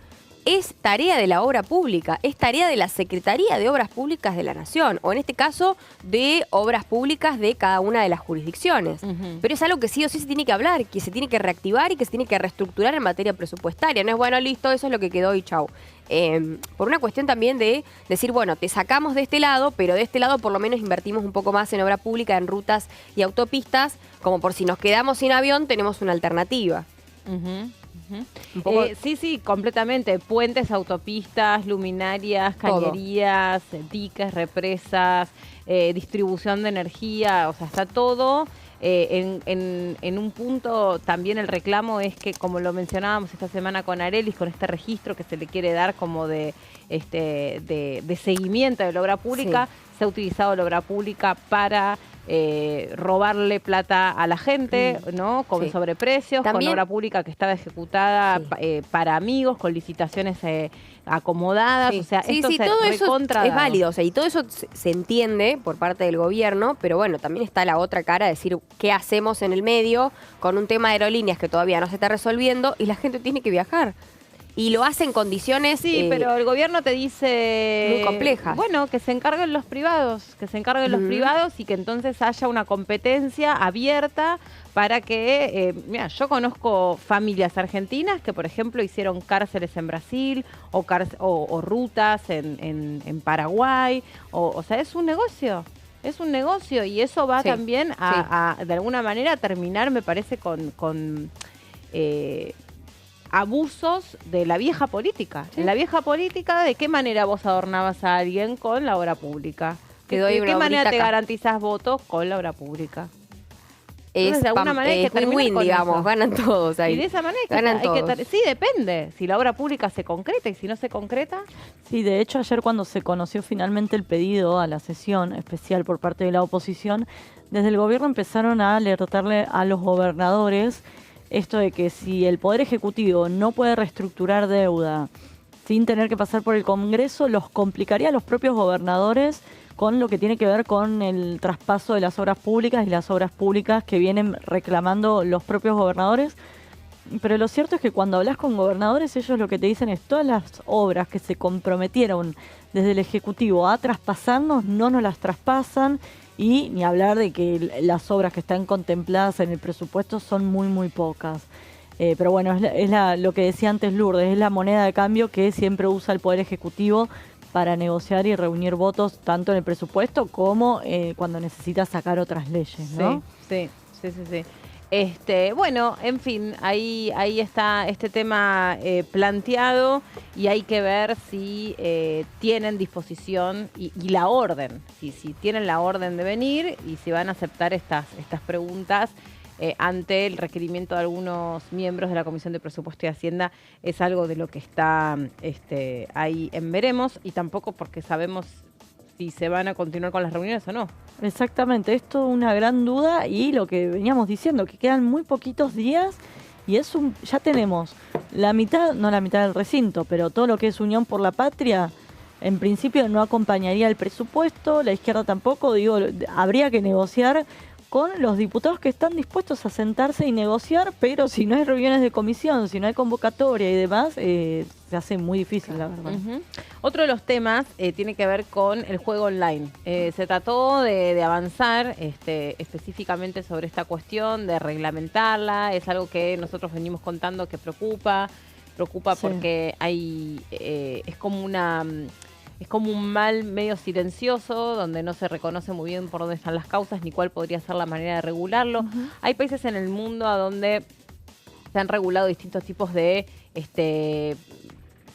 Es tarea de la obra pública, es tarea de la Secretaría de Obras Públicas de la Nación, o en este caso de Obras Públicas de cada una de las jurisdicciones. Pero es algo que sí o sí se tiene que hablar, que se tiene que reactivar y que se tiene que reestructurar en materia presupuestaria. No es, bueno, listo, eso es lo que quedó y chau. Por una cuestión también de decir, bueno, te sacamos de este lado, pero de este lado por lo menos invertimos un poco más en obra pública, en rutas y autopistas, como por si nos quedamos sin avión, tenemos una alternativa. Sí, completamente. Puentes, autopistas, luminarias, cañerías, diques, represas, distribución de energía, o sea, está todo. En un punto también el reclamo es que, como lo mencionábamos esta semana con Arelis, con este registro que se le quiere dar como de seguimiento de la obra pública, se ha utilizado la obra pública para robarle plata a la gente, ¿no? Con sobreprecios, también, con obra pública que estaba ejecutada para amigos, con licitaciones acomodadas, o sea, esto todo eso es válido, o sea, y todo eso se entiende por parte del gobierno, pero bueno, también está la otra cara de decir qué hacemos en el medio con un tema de aerolíneas que todavía no se está resolviendo y la gente tiene que viajar. Y lo hace en condiciones pero el gobierno te dice muy complejas. Bueno, que se encarguen los privados, los privados y que entonces haya una competencia abierta para que, mira, yo conozco familias argentinas que, por ejemplo, hicieron cárceles en Brasil o rutas en Paraguay, o sea, es un negocio. Es un negocio y eso va también a de alguna manera, terminar, me parece, con abusos de la vieja política. Sí. En la vieja política, ¿de qué manera vos adornabas a alguien con la obra pública? Te doy ¿De una qué manera obrita te acá. garantizas votos con la obra pública? Es, de alguna manera hay que terminar win-win, con digamos, eso. ganan todos ahí. Y de esa manera Ganan todos. sí, depende. Si la obra pública se concreta y si no se concreta, Sí, de hecho ayer cuando se conoció finalmente el pedido a la sesión especial por parte de la oposición, desde el gobierno empezaron a alertarle a los gobernadores esto de que si el Poder Ejecutivo no puede reestructurar deuda sin tener que pasar por el Congreso, los complicaría a los propios gobernadores con lo que tiene que ver con el traspaso de las obras públicas y las obras públicas que vienen reclamando los propios gobernadores. Pero lo cierto es que cuando hablas con gobernadores, ellos lo que te dicen es todas las obras que se comprometieron desde el Ejecutivo a traspasarnos, no nos las traspasan, y ni hablar de que las obras que están contempladas en el presupuesto son muy, muy pocas. Pero bueno, lo que decía antes Lourdes, es la moneda de cambio que siempre usa el Poder Ejecutivo para negociar y reunir votos tanto en el presupuesto como cuando necesita sacar otras leyes, ¿no? sí. Bueno, en fin, ahí está este tema planteado y hay que ver si tienen disposición y la orden, si tienen la orden de venir y si van a aceptar estas preguntas ante el requerimiento de algunos miembros de la Comisión de Presupuesto y Hacienda. Es algo de lo que está ahí en veremos, y tampoco porque sabemos si se van a continuar con las reuniones o no. Exactamente, esto es una gran duda, y lo que veníamos diciendo, que quedan muy poquitos días y ya tenemos la mitad, no la mitad del recinto, pero todo lo que es Unión por la Patria, en principio no acompañaría el presupuesto, la izquierda tampoco, habría que negociar con los diputados que están dispuestos a sentarse y negociar, pero si no hay reuniones de comisión, si no hay convocatoria y demás, se hace muy difícil, la verdad. Uh-huh. Otro de los temas tiene que ver con el juego online. Se trató de avanzar específicamente sobre esta cuestión, de reglamentarla. Es algo que nosotros venimos contando que preocupa sí, porque es como un mal medio silencioso, donde no se reconoce muy bien por dónde están las causas ni cuál podría ser la manera de regularlo. Uh-huh. Hay países en el mundo a donde se han regulado distintos tipos de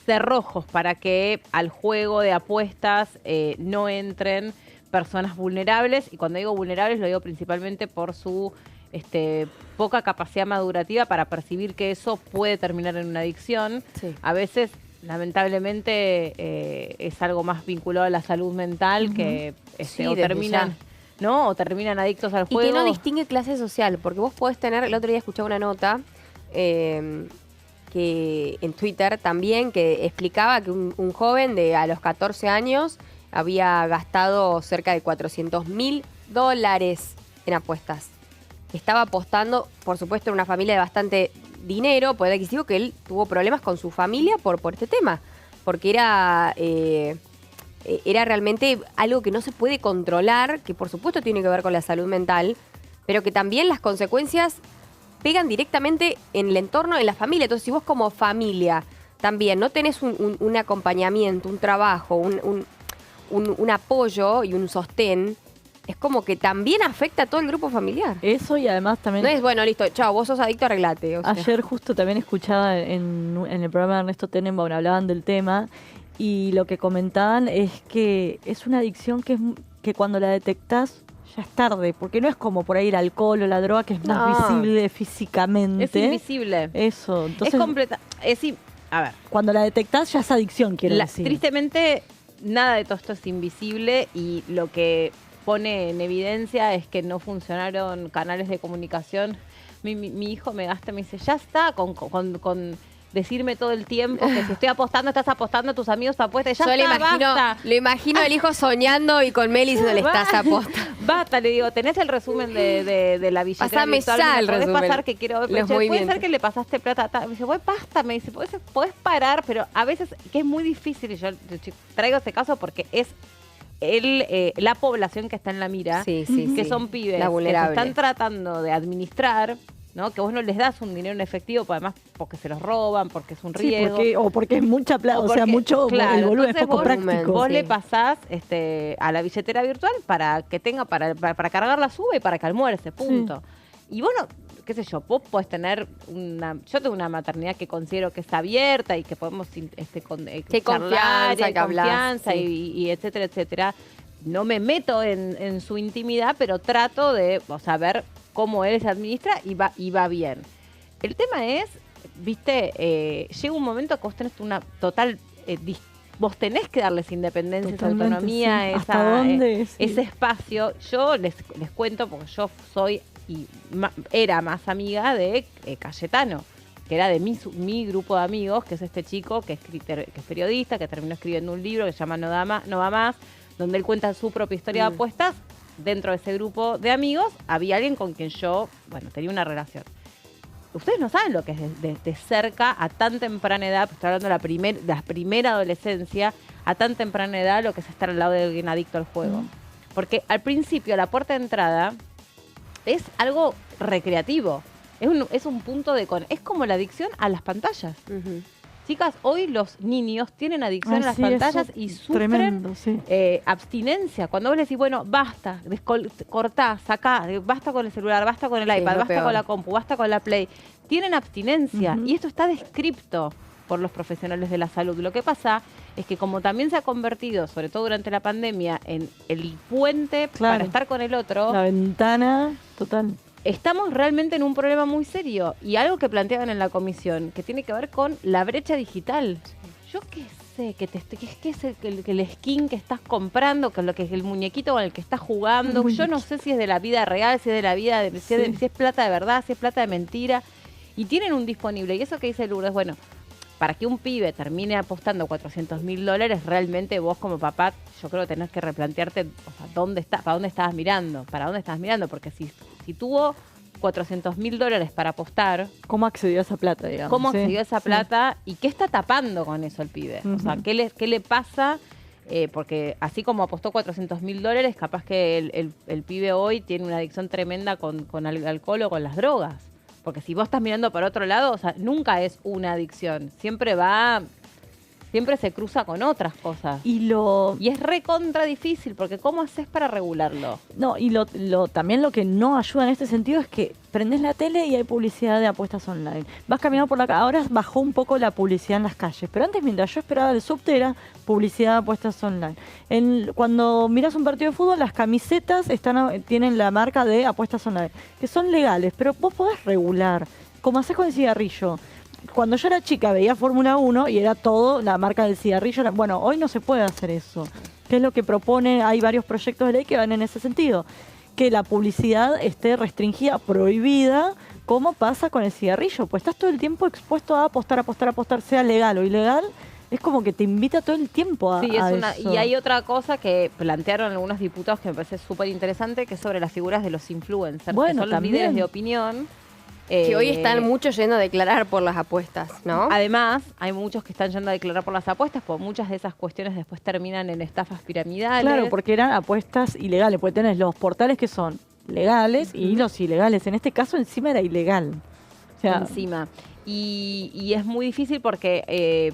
cerrojos para que al juego de apuestas no entren personas vulnerables. Y cuando digo vulnerables lo digo principalmente por su poca capacidad madurativa para percibir que eso puede terminar en una adicción. Sí. A veces, lamentablemente, es algo más vinculado a la salud mental, uh-huh, que sí, o terminan, ¿no? O terminan adictos al juego. Y que no distingue clase social, porque vos podés tener, el otro día escuchaba una nota que en Twitter también, que explicaba que un joven a los 14 años había gastado cerca de $400.000 en apuestas. Estaba apostando, por supuesto, en una familia de bastante dinero, poder adquisitivo, que él tuvo problemas con su familia por este tema, porque era realmente algo que no se puede controlar, que por supuesto tiene que ver con la salud mental, pero que también las consecuencias pegan directamente en el entorno, en la familia. Entonces, si vos como familia también no tenés un acompañamiento, un trabajo, un apoyo y un sostén, es como que también afecta a todo el grupo familiar. Eso, y además también... No es, bueno, listo, chao, vos sos adicto, arreglate. O sea. Ayer justo también escuchaba en el programa de Ernesto Tenenbaum, hablaban del tema, y lo que comentaban es que es una adicción que cuando la detectás ya es tarde, porque no es como por ahí el alcohol o la droga, que es más visible físicamente. Es invisible. Eso. Entonces, es completa. A ver. Cuando la detectás ya es adicción, quiero decir. Tristemente, nada de todo esto es invisible, y lo que pone en evidencia es que no funcionaron canales de comunicación. Mi hijo me dice, ya está con decirme todo el tiempo que si estoy apostando, estás apostando, tus amigos te apuestan, ya está, basta. Lo imagino el hijo soñando y con Meli diciéndole, estás apostando. Basta, le digo, tenés el resumen de la billetera. Pasame ya el resumen. Pasar que quiero ver. Puede ser que le pasaste plata. Me dice, bueno, basta, me dice, podés parar, pero a veces que es muy difícil, y yo traigo ese caso porque es la población que está en la mira, que son pibes que se están tratando de administrar, ¿no? Que vos no les das un dinero en efectivo, además porque se los roban, porque es un riesgo. Porque es mucha plata, o sea, mucho, claro, el volumen es poco práctico. Vos le pasás a la billetera virtual para que tenga, para cargar la sube y para que almuerce, punto. Sí. Y bueno, qué sé yo, vos podés tener yo tengo una maternidad que considero que es abierta y que podemos charlar, confianza, y que hablar, confianza sí. y etcétera, etcétera. No me meto en su intimidad, pero trato de saber cómo él se administra y va bien. El tema es, viste, llega un momento que vos tenés una total... vos tenés que darles independencia, esa Totalmente, autonomía, sí. ¿Hasta dónde? Sí. ese espacio. Yo les cuento, porque yo soy era más amiga de Cayetano, que era de mi grupo de amigos, que es este chico que es periodista, que terminó escribiendo un libro que se llama No va más, donde él cuenta su propia historia de apuestas. Dentro de ese grupo de amigos había alguien con quien yo, tenía una relación. Ustedes no saben lo que es de cerca, a tan temprana edad, estoy hablando de la primera adolescencia, a tan temprana edad, lo que es estar al lado de alguien adicto al juego. Porque al principio la puerta de entrada es algo recreativo, es un punto de... Es como la adicción a las pantallas. Chicas, hoy los niños tienen adicción a las pantallas y sufren tremendo, sí. Abstinencia. Cuando vos le decís, bueno, basta, cortá, sacá, basta con el celular, basta con el iPad, basta con la compu, basta con la Play, tienen abstinencia. Y esto está descripto por los profesionales de la salud. Lo que pasa es que como también se ha convertido, sobre todo durante la pandemia, en el puente para estar con el otro... La ventana, total. Estamos realmente en un problema muy serio y algo que planteaban en la comisión que tiene que ver con la brecha digital. Yo qué sé, que es el skin que estás comprando, que es el muñequito con el que estás jugando. Yo no sé si es de la vida real, si es de la vida, si es plata de verdad, si es plata de mentira. Y tienen un disponible. Y eso que dice Lourdes, bueno, para que un pibe termine apostando $400.000, realmente vos como papá, yo creo que tenés que replantearte, para dónde estabas mirando, porque si tuvo $400.000 para apostar, ¿cómo accedió a esa plata, digamos? ¿Cómo accedió a esa plata? ¿Y qué está tapando con eso el pibe? O sea, ¿qué le pasa? Porque así como apostó $400.000, capaz que el pibe hoy tiene una adicción tremenda con el alcohol o con las drogas. Porque si vos estás mirando para otro lado, nunca es una adicción. Siempre se cruza con otras cosas. Y es recontra difícil, porque ¿cómo haces para regularlo? No, y también lo que no ayuda en este sentido es que prendés la tele y hay publicidad de apuestas online. Vas caminando por la calle, ahora bajó un poco la publicidad en las calles, pero antes mientras yo esperaba el subte era publicidad de apuestas online. Cuando miras un partido de fútbol, las camisetas tienen la marca de apuestas online, que son legales, pero vos podés regular, como haces con el cigarrillo. Cuando yo era chica veía Fórmula 1 y era todo la marca del cigarrillo. Bueno, hoy no se puede hacer eso. ¿Qué es lo que propone? Hay varios proyectos de ley que van en ese sentido. Que la publicidad esté restringida, prohibida, como pasa con el cigarrillo. Pues estás todo el tiempo expuesto a apostar, sea legal o ilegal. Es como que te invita todo el tiempo a eso. Y hay otra cosa que plantearon algunos diputados que me parece súper interesante, que es sobre las figuras de los influencers, bueno, que son los líderes de opinión. Que hoy están muchos yendo a declarar por las apuestas, ¿no? Además, hay muchos que están yendo a declarar por las apuestas, porque muchas de esas cuestiones después terminan en estafas piramidales. Claro, porque eran apuestas ilegales, porque tenés los portales que son legales y los ilegales. En este caso, encima era ilegal. O sea, encima. Y es muy difícil porque...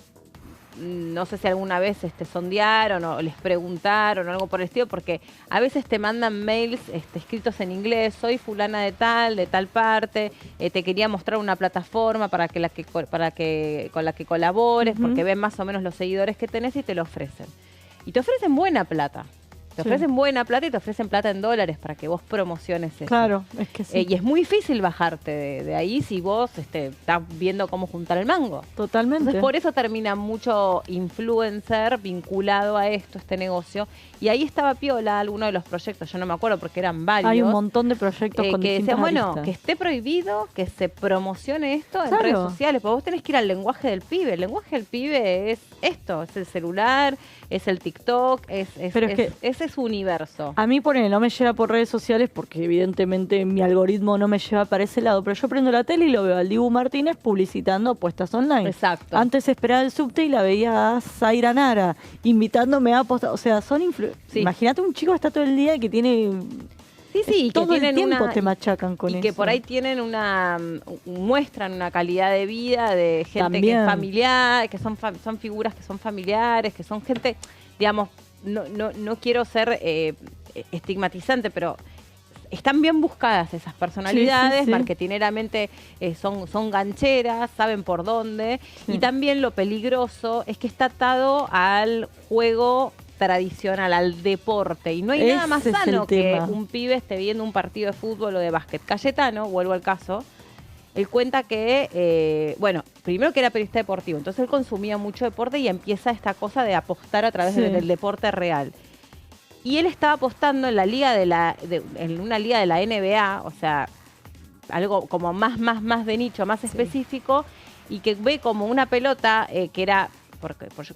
no sé si alguna vez sondearon o les preguntaron o algo por el estilo, porque a veces te mandan mails escritos en inglés, soy fulana de tal parte, te quería mostrar una plataforma con la que colabores, porque ven más o menos los seguidores que tenés y te lo ofrecen. Y te ofrecen buena plata. Te ofrecen buena plata y te ofrecen plata en dólares para que vos promociones eso. Claro, es que sí. Y es muy difícil bajarte de ahí si vos estás viendo cómo juntar el mango. Totalmente. Entonces, por eso termina mucho influencer vinculado a este negocio. Y ahí estaba piola alguno de los proyectos, yo no me acuerdo porque eran varios. Hay un montón de proyectos con que distintas decían, aristas. que esté prohibido que se promocione esto en redes sociales, porque vos tenés que ir al lenguaje del pibe. El lenguaje del pibe es esto, es el celular, es el TikTok, ese es su universo. A mí no me llega por redes sociales porque evidentemente mi algoritmo no me lleva para ese lado, pero yo prendo la tele y lo veo al Dibu Martínez publicitando apuestas online. Exacto. Antes esperaba el subte y la veía a Zaira Nara invitándome a apostar. O sea, son Imagínate un chico que está todo el día y que tiene... Sí, todo que el tiempo te machacan con eso. Y que por ahí tienen muestran una calidad de vida de gente también, que es familiar, que son figuras que son familiares, que son gente, digamos, no quiero ser estigmatizante, pero están bien buscadas esas personalidades, sí. marketineramente son gancheras, saben por dónde. Y también lo peligroso es que está atado al juego tradicional, al deporte. Y no hay nada más Ese es el sano que tema. un pibe esté viendo un partido de fútbol o de básquet. Cayetano, vuelvo al caso, él cuenta que, bueno, primero que era periodista deportivo, entonces él consumía mucho deporte y empieza esta cosa de apostar a través del deporte real. Y él estaba apostando en la liga en una liga de la NBA, o sea, algo como más de nicho, más específico, y que ve como una pelota que era,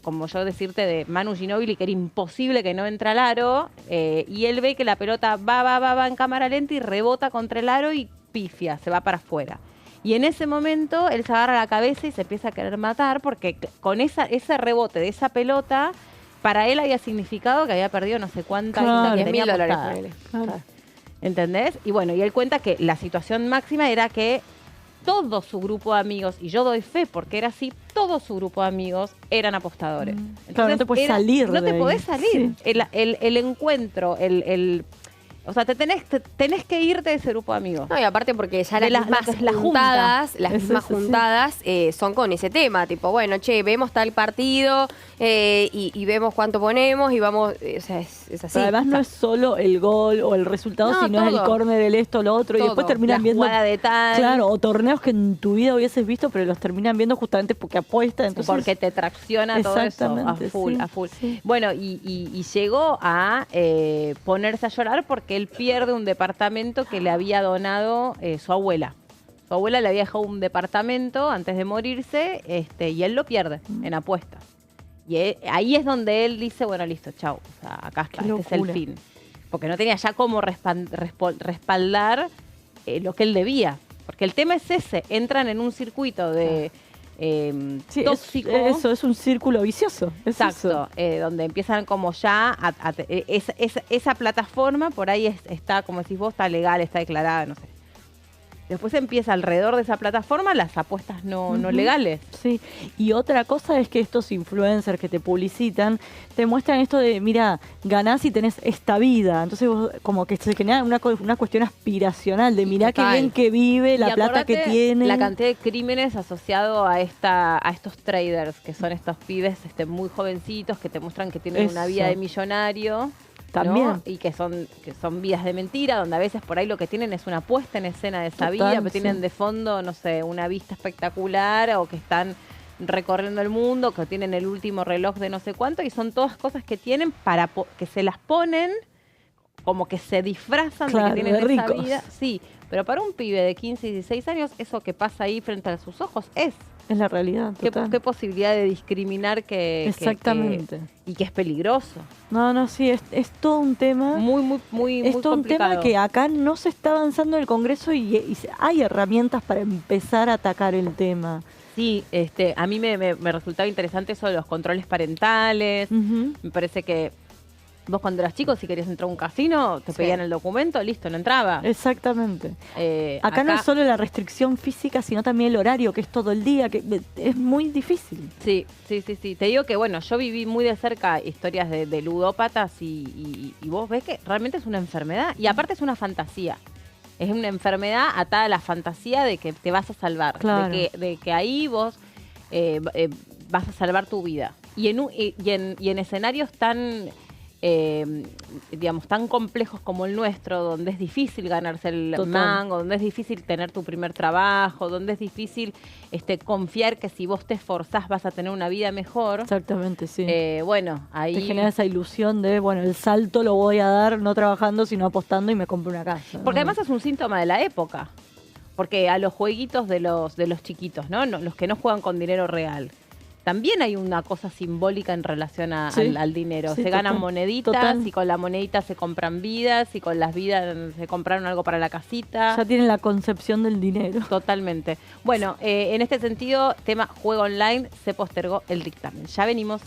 como yo decirte, de Manu Ginóbili, que era imposible que no entra al aro, y él ve que la pelota va en cámara lenta y rebota contra el aro y pifia, se va para afuera. Y en ese momento él se agarra la cabeza y se empieza a querer matar porque con ese rebote de esa pelota, para él había significado que había perdido no sé cuánta guita que tenía $10,000 apostada. ponele. Claro. ¿Entendés? Y bueno, y él cuenta que la situación máxima era que todo su grupo de amigos, y yo doy fe porque era así, todo su grupo de amigos eran apostadores. Claro, no te podés salir No de te ahí. podés salir. Sí. El encuentro, o sea, tenés que irte de ese grupo de amigos. No, y aparte porque ya De las mismas la junta. juntadas, las Es mismas eso, sí. juntadas son con ese tema, tipo, bueno, che, vemos tal partido y vemos cuánto ponemos y vamos, o sea, es así. Pero además no es solo el gol o el resultado, No, sino es el todo. córner, el esto, lo otro, y Todo. después terminan La viendo, jugada de tal. claro, o torneos que en tu vida hubieses visto, pero los terminan viendo justamente porque apuestan. Entonces, porque te tracciona todo eso a Exactamente, full, sí, a full. sí. Bueno, y llegó a ponerse a llorar porque él pierde un departamento que le había donado su abuela. Su abuela le había dejado un departamento antes de morirse, y él lo pierde en apuestas. Y ahí es donde él dice, bueno, listo, chau. O sea, acá está, Qué este es el locura. fin. Porque no tenía ya cómo respaldar lo que él debía. Porque el tema es ese, entran en un circuito de sí, tóxico. eso es un círculo vicioso. Es Exacto, eso. donde empiezan como ya esa plataforma por ahí está, como decís vos, está legal, está declarada, no sé. Después empieza alrededor de esa plataforma las apuestas no legales. Sí, y otra cosa es que estos influencers que te publicitan te muestran esto de, mira, ganás y tenés esta vida. Entonces vos como que se genera una cuestión aspiracional de, mirá qué Total. bien que vive, la Y plata que acordate tiene. la cantidad de crímenes asociados a estos traders, que son estos pibes muy jovencitos que te muestran que tienen una Eso. vida de millonario. También. ¿no? Y que son vidas de mentira, donde a veces por ahí lo que tienen es una puesta en escena de esa Total, vida, pero sí. tienen de fondo, no sé, una vista espectacular, o que están recorriendo el mundo, que tienen el último reloj de no sé cuánto, y son todas cosas que tienen para que se las ponen, como que se disfrazan Claro, de que tienen de esa ricos. vida. Sí, pero para un pibe de 15 y 16 años, eso que pasa ahí frente a sus ojos es. Es la realidad, ¿Qué, total. qué posibilidad de discriminar Exactamente. y que es peligroso? No, sí, es todo un tema. Muy Es todo un complicado. tema que acá no se está avanzando en el Congreso y hay herramientas para empezar a atacar el tema. Sí, a mí me resultaba interesante eso de los controles parentales. Ujú. Me parece que vos cuando eras chico, si querías entrar a un casino, te Sí. pedían el documento, listo, no entraba. Exactamente. Eh, Acá no es solo la restricción física, sino también el horario, que es todo el día, que es muy difícil. Sí. Te digo que, bueno, yo viví muy de cerca historias de ludópatas y vos ves que realmente es una enfermedad. Y aparte es una fantasía. Es una enfermedad atada a la fantasía de que te vas a salvar. Claro. De que ahí vos vas a salvar tu vida. Y en escenarios tan... digamos, tan complejos como el nuestro, donde es difícil ganarse el Total. mango, donde es difícil tener tu primer trabajo, donde es difícil confiar que si vos te esforzás vas a tener una vida mejor. Exactamente, sí. Bueno, ahí... Te genera esa ilusión de, bueno, el salto lo voy a dar no trabajando, sino apostando y me compro una casa. Porque ¿no? además es un síntoma de la época. Porque a los jueguitos de los chicos, ¿no? Los que no juegan con dinero real, también hay una cosa simbólica en relación Sí. al dinero. Sí, Se ganan total. moneditas Total. y con la monedita se compran vidas y con las vidas se compraron algo para la casita. Ya tienen la concepción del dinero. Totalmente. Bueno, en este sentido, tema juego online, se postergó el dictamen. Ya venimos.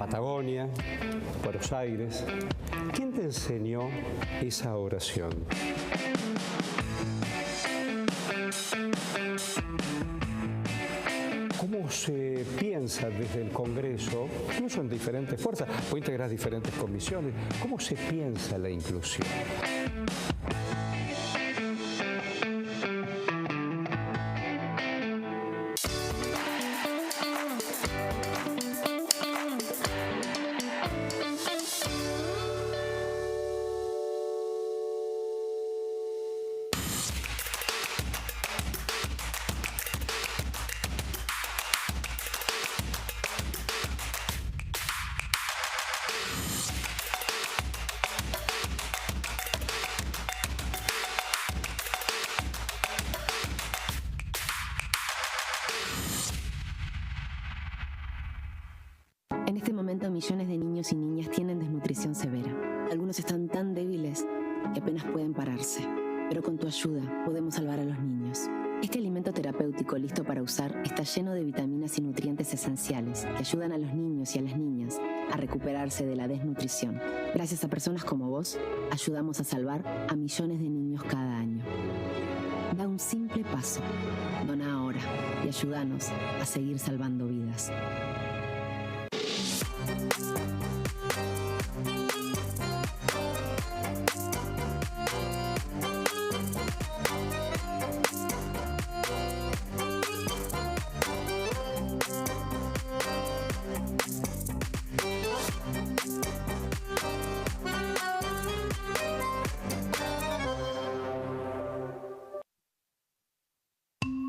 Patagonia, Buenos Aires. ¿Quién te enseñó esa oración? ¿Cómo se piensa desde el Congreso, incluso en diferentes fuerzas, o integras diferentes comisiones, cómo se piensa la inclusión? En este momento, millones de niños y niñas tienen desnutrición severa. Algunos están tan débiles que apenas pueden pararse. Pero con tu ayuda podemos salvar a los niños. Este alimento terapéutico listo para usar está lleno de vitaminas y nutrientes esenciales que ayudan a los niños y a las niñas a recuperarse de la desnutrición. Gracias a personas como vos, ayudamos a salvar a millones de niños cada año. Da un simple paso. Dona ahora y ayúdanos a seguir salvando vidas.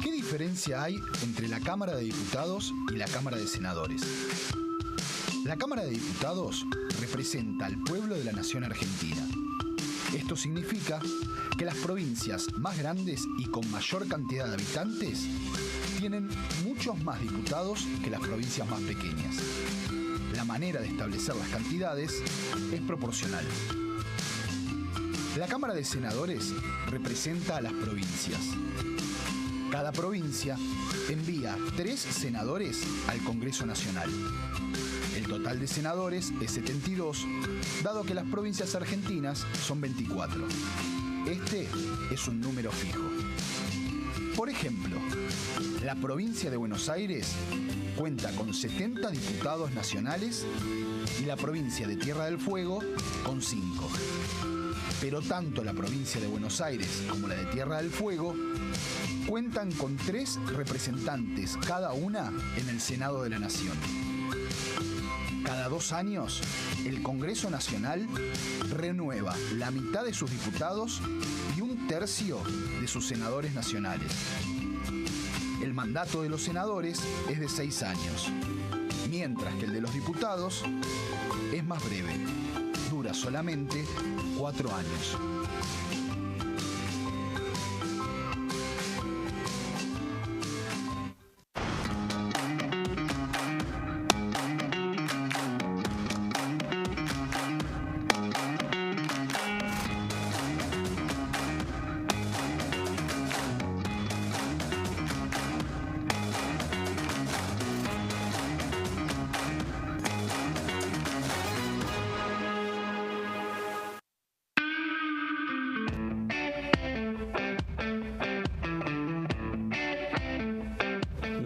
¿Qué diferencia hay entre la Cámara de Diputados y la Cámara de Senadores? La Cámara de Diputados representa al pueblo de la nación argentina. Esto significa que las provincias más grandes y con mayor cantidad de habitantes tienen muchos más diputados que las provincias más pequeñas. La manera de establecer las cantidades es proporcional. La Cámara de Senadores representa a las provincias. Cada provincia envía 3 senadores al Congreso Nacional. El total de senadores es 72, dado que las provincias argentinas son 24. Este es un número fijo. Por ejemplo, la provincia de Buenos Aires cuenta con 70 diputados nacionales y la provincia de Tierra del Fuego con 5. Pero tanto la provincia de Buenos Aires como la de Tierra del Fuego cuentan con 3 representantes cada una en el Senado de la Nación. Cada 2 años, el Congreso Nacional renueva la mitad de sus diputados y 1/3 de sus senadores nacionales. El mandato de los senadores es de 6 años, mientras que el de los diputados es más breve, dura solamente 4 años.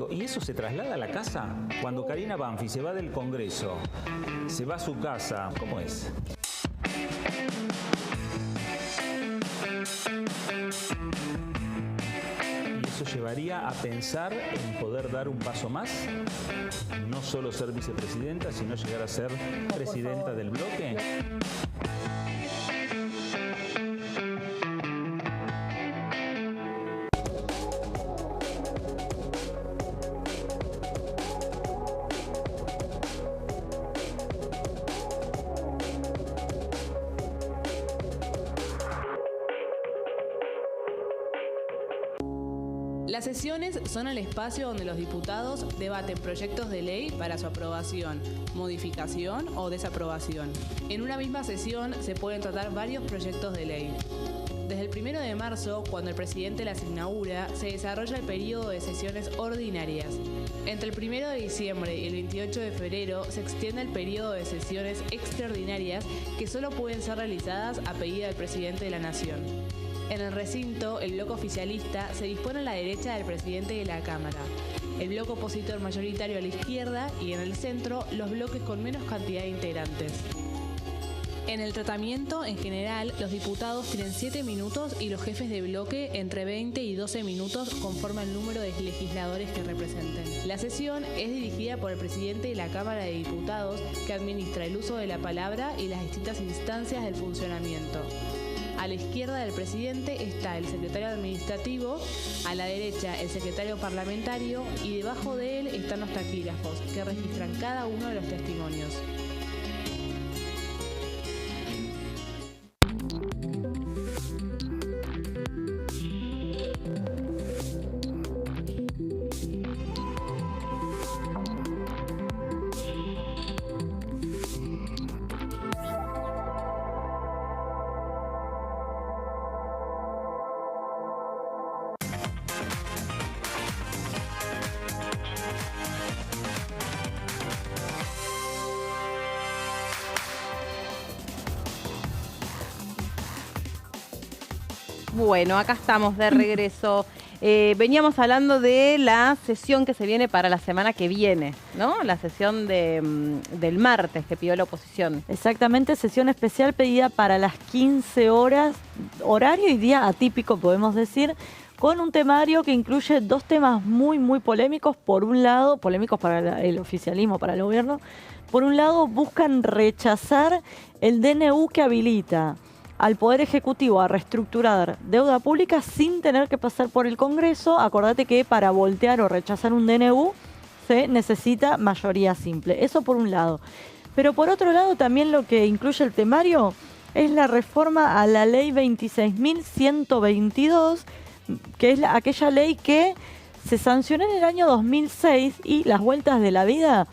¿Y eso se traslada a la casa? Cuando Karina Banfi se va del Congreso, se va a su casa, ¿cómo es? ¿Y eso llevaría a pensar en poder dar un paso más? No solo ser vicepresidenta, sino llegar a ser presidenta del bloque. Las sesiones son el espacio donde los diputados debaten proyectos de ley para su aprobación, modificación o desaprobación. En una misma sesión se pueden tratar varios proyectos de ley. Desde el 1 de marzo, cuando el presidente las inaugura, se desarrolla el periodo de sesiones ordinarias. Entre el 1 de diciembre y el 28 de febrero se extiende el periodo de sesiones extraordinarias que solo pueden ser realizadas a pedido del presidente de la Nación. En el recinto, el bloque oficialista se dispone a la derecha del presidente de la Cámara, el bloque opositor mayoritario a la izquierda y en el centro los bloques con menos cantidad de integrantes. En el tratamiento, en general, los diputados tienen 7 minutos y los jefes de bloque entre 20 y 12 minutos conforme al número de legisladores que representen. La sesión es dirigida por el presidente de la Cámara de Diputados, que administra el uso de la palabra y las distintas instancias del funcionamiento. A la izquierda del presidente está el secretario administrativo, a la derecha el secretario parlamentario y debajo de él están los taquígrafos, que registran cada uno de los testimonios. Bueno, acá estamos de regreso. Veníamos hablando de la sesión que se viene para la semana que viene, ¿no? La sesión del martes que pidió la oposición. Exactamente, sesión especial pedida para las 15 horas, horario y día atípico, podemos decir, con un temario que incluye dos temas muy, muy polémicos. Por un lado, polémicos para el oficialismo, para el gobierno. Por un lado, buscan rechazar el DNU que habilita al Poder Ejecutivo a reestructurar deuda pública sin tener que pasar por el Congreso. Acordate que para voltear o rechazar un DNU se necesita mayoría simple. Eso por un lado. Pero por otro lado también lo que incluye el temario es la reforma a la ley 26.122, que es aquella ley que se sancionó en el año 2006 y las vueltas de la vida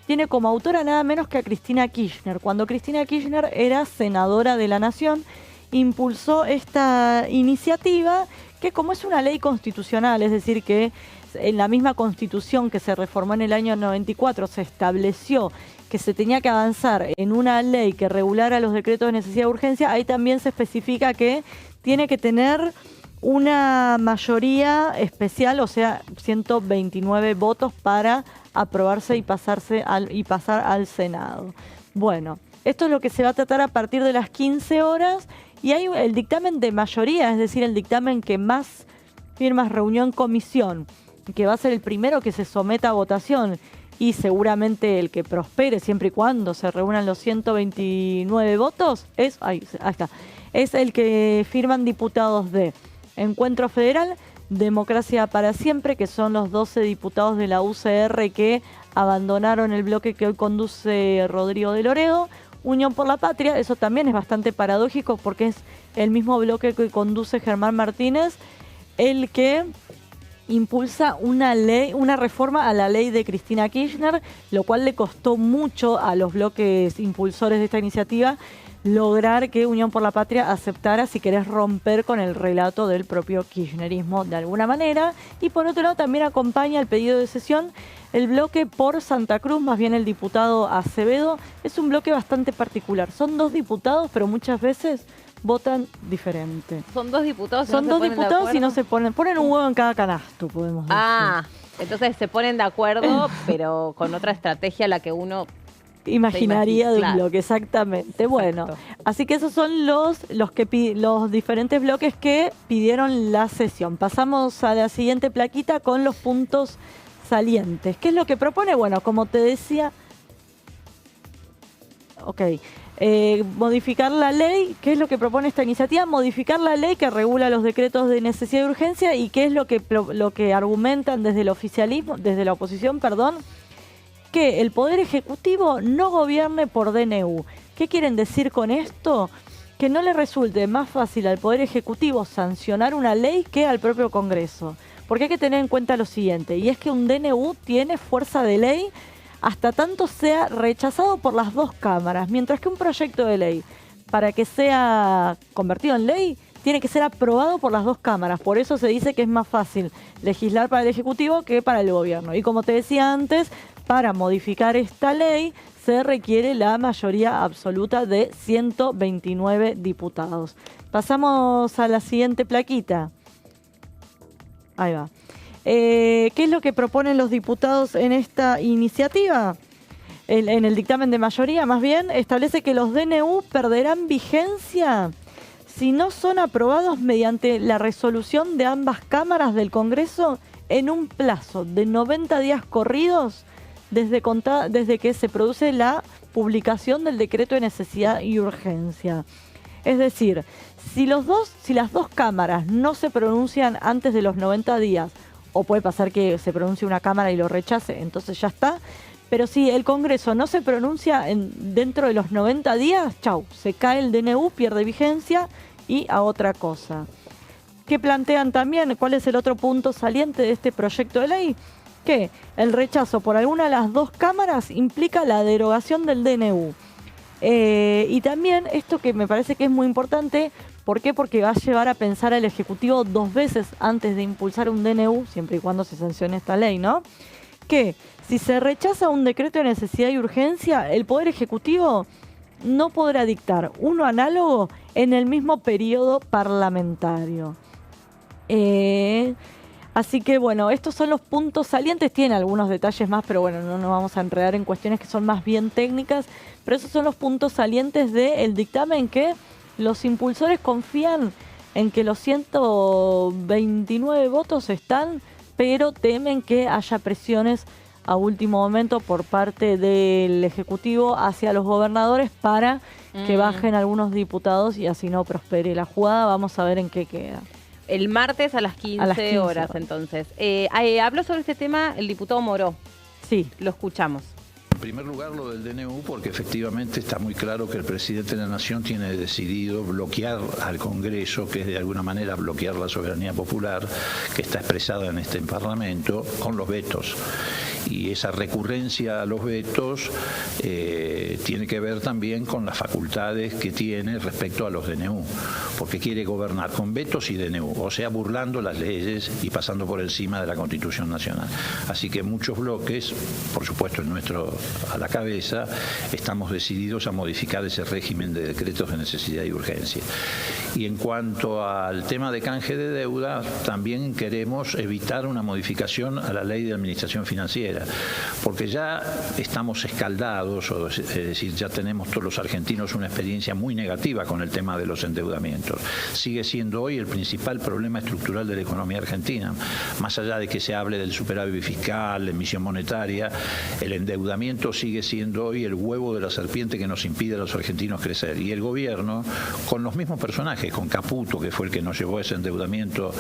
tiene como autora nada menos que a Cristina Kirchner. Cuando Cristina Kirchner era senadora de la Nación, impulsó esta iniciativa que, como es una ley constitucional, es decir, que en la misma Constitución que se reformó en el año 94 se estableció que se tenía que avanzar en una ley que regulara los decretos de necesidad de urgencia, ahí también se especifica que tiene que tener una mayoría especial, o sea, 129 votos para aprobarse y pasar al Senado. Bueno, esto es lo que se va a tratar a partir de las 15 horas y hay el dictamen de mayoría, es decir, el dictamen que más firmas reunió en comisión, que va a ser el primero que se someta a votación y seguramente el que prospere siempre y cuando se reúnan los 129 votos, ahí está, es el que firman diputados de Encuentro Federal, Democracia para Siempre, que son los 12 diputados de la UCR que abandonaron el bloque que hoy conduce Rodrigo de Loredo, Unión por la Patria, eso también es bastante paradójico porque es el mismo bloque que conduce Germán Martínez, el que impulsa una reforma a la ley de Cristina Kirchner, lo cual le costó mucho a los bloques impulsores de esta iniciativa lograr que Unión por la Patria aceptara, si querés, romper con el relato del propio kirchnerismo de alguna manera. Y por otro lado también acompaña el pedido de sesión el bloque por Santa Cruz, más bien el diputado Acevedo. Es un bloque bastante particular. Son dos diputados, pero muchas veces votan diferente. Son dos diputados y Son dos diputados y no se ponen un huevo en cada canasto, podemos decir. Ah, entonces se ponen de acuerdo, pero con otra estrategia a la que uno imaginaría de un claro. bloque, exactamente. Exacto. Bueno, así que esos son los diferentes bloques que pidieron la sesión. Pasamos a la siguiente plaquita con los puntos salientes. ¿Qué es lo que propone? Bueno, como te decía, modificar la ley. ¿Qué es lo que propone esta iniciativa? Modificar la ley que regula los decretos de necesidad de urgencia. ¿Y qué es lo que argumentan desde el oficialismo, desde la oposición, perdón? Que el Poder Ejecutivo no gobierne por DNU. ¿Qué quieren decir con esto? Que no le resulte más fácil al Poder Ejecutivo sancionar una ley que al propio Congreso. Porque hay que tener en cuenta lo siguiente, y es que un DNU tiene fuerza de ley hasta tanto sea rechazado por las dos cámaras, mientras que un proyecto de ley, para que sea convertido en ley, tiene que ser aprobado por las dos cámaras. Por eso se dice que es más fácil legislar para el Ejecutivo que para el Gobierno. Y como te decía antes, para modificar esta ley se requiere la mayoría absoluta de 129 diputados. Pasamos a la siguiente plaquita. Ahí va. ¿Qué es lo que proponen los diputados en esta iniciativa? En el dictamen de mayoría, más bien, establece que los DNU perderán vigencia si no son aprobados mediante la resolución de ambas cámaras del Congreso en un plazo de 90 días corridos desde que se produce la publicación del decreto de necesidad y urgencia. Es decir, si las dos cámaras no se pronuncian antes de los 90 días, o puede pasar que se pronuncie una cámara y lo rechace, entonces ya está. Pero si el Congreso no se pronuncia dentro de los 90 días, chau, se cae el DNU, pierde vigencia y a otra cosa. ¿Qué plantean también? ¿Cuál es el otro punto saliente de este proyecto de ley? Que el rechazo por alguna de las dos cámaras implica la derogación del DNU. Y también esto que me parece que es muy importante, ¿por qué? Porque va a llevar a pensar al Ejecutivo 2 veces antes de impulsar un DNU, siempre y cuando se sancione esta ley, ¿no? Que si se rechaza un decreto de necesidad y urgencia, el Poder Ejecutivo no podrá dictar uno análogo en el mismo periodo parlamentario. Así que bueno, estos son los puntos salientes, tiene algunos detalles más, pero bueno, no nos vamos a enredar en cuestiones que son más bien técnicas, pero esos son los puntos salientes del dictamen que los impulsores confían en que los 129 votos están, pero temen que haya presiones a último momento por parte del Ejecutivo hacia los gobernadores para que bajen algunos diputados y así no prospere la jugada. Vamos a ver en qué queda. El martes a las 15 horas, entonces. Habló sobre este tema el diputado Moró. Sí. Lo escuchamos. En primer lugar, lo del DNU, porque efectivamente está muy claro que el presidente de la Nación tiene decidido bloquear al Congreso, que es de alguna manera bloquear la soberanía popular que está expresada en este Parlamento, con los vetos. Y esa recurrencia a los vetos tiene que ver también con las facultades que tiene respecto a los DNU, porque quiere gobernar con vetos y DNU, o sea, burlando las leyes y pasando por encima de la Constitución Nacional. Así que muchos bloques, por supuesto el nuestro a la cabeza, estamos decididos a modificar ese régimen de decretos de necesidad y urgencia. Y en cuanto al tema de canje de deuda, también queremos evitar una modificación a la ley de administración financiera, porque ya estamos escaldados, es decir, ya tenemos todos los argentinos una experiencia muy negativa con el tema de los endeudamientos. Sigue siendo hoy el principal problema estructural de la economía argentina. Más allá de que se hable del superávit fiscal, la emisión monetaria, el endeudamiento sigue siendo hoy el huevo de la serpiente que nos impide a los argentinos crecer. Y el gobierno, con los mismos personajes, con Caputo, que fue el que nos llevó a ese endeudamiento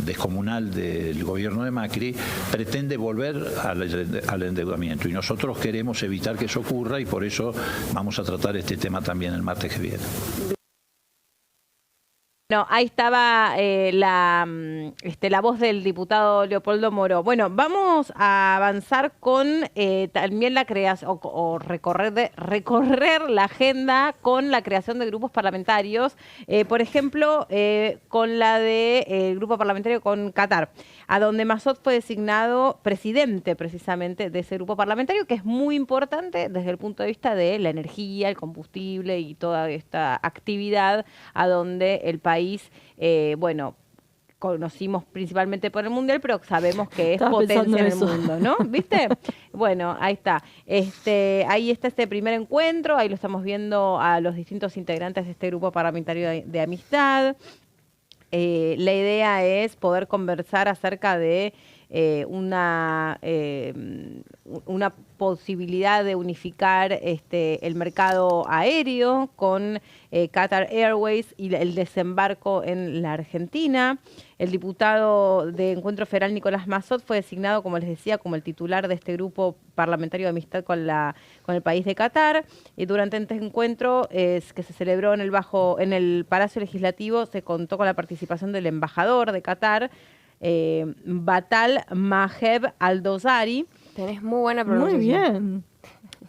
descomunal del gobierno de Macri, pretende volver al endeudamiento. Y nosotros queremos evitar que eso ocurra y por eso vamos a tratar este tema también el martes que viene. No, ahí estaba la voz del diputado Leopoldo Moró. Bueno, vamos a avanzar con también la creación o recorrer la agenda con la creación de grupos parlamentarios. Por ejemplo, con la del grupo parlamentario con Qatar, a donde Massot fue designado presidente precisamente de ese grupo parlamentario, que es muy importante desde el punto de vista de la energía, el combustible y toda esta actividad a donde el país, conocimos principalmente por el Mundial, pero sabemos que es potencia en el mundo, ¿no? ¿Viste? Bueno, ahí está. Ahí está este primer encuentro, ahí lo estamos viendo a los distintos integrantes de este grupo parlamentario de amistad. La idea es poder conversar acerca de una posibilidad de unificar el mercado aéreo con Qatar Airways y el desembarco en la Argentina. El diputado de Encuentro Federal, Nicolás Massot, fue designado, como les decía, como el titular de este grupo parlamentario de amistad con el país de Qatar. Y durante este encuentro, que se celebró en el Palacio Legislativo, se contó con la participación del embajador de Qatar, Batal Maheb Al-Dosari. Tenés muy buena pronunciación. Muy bien.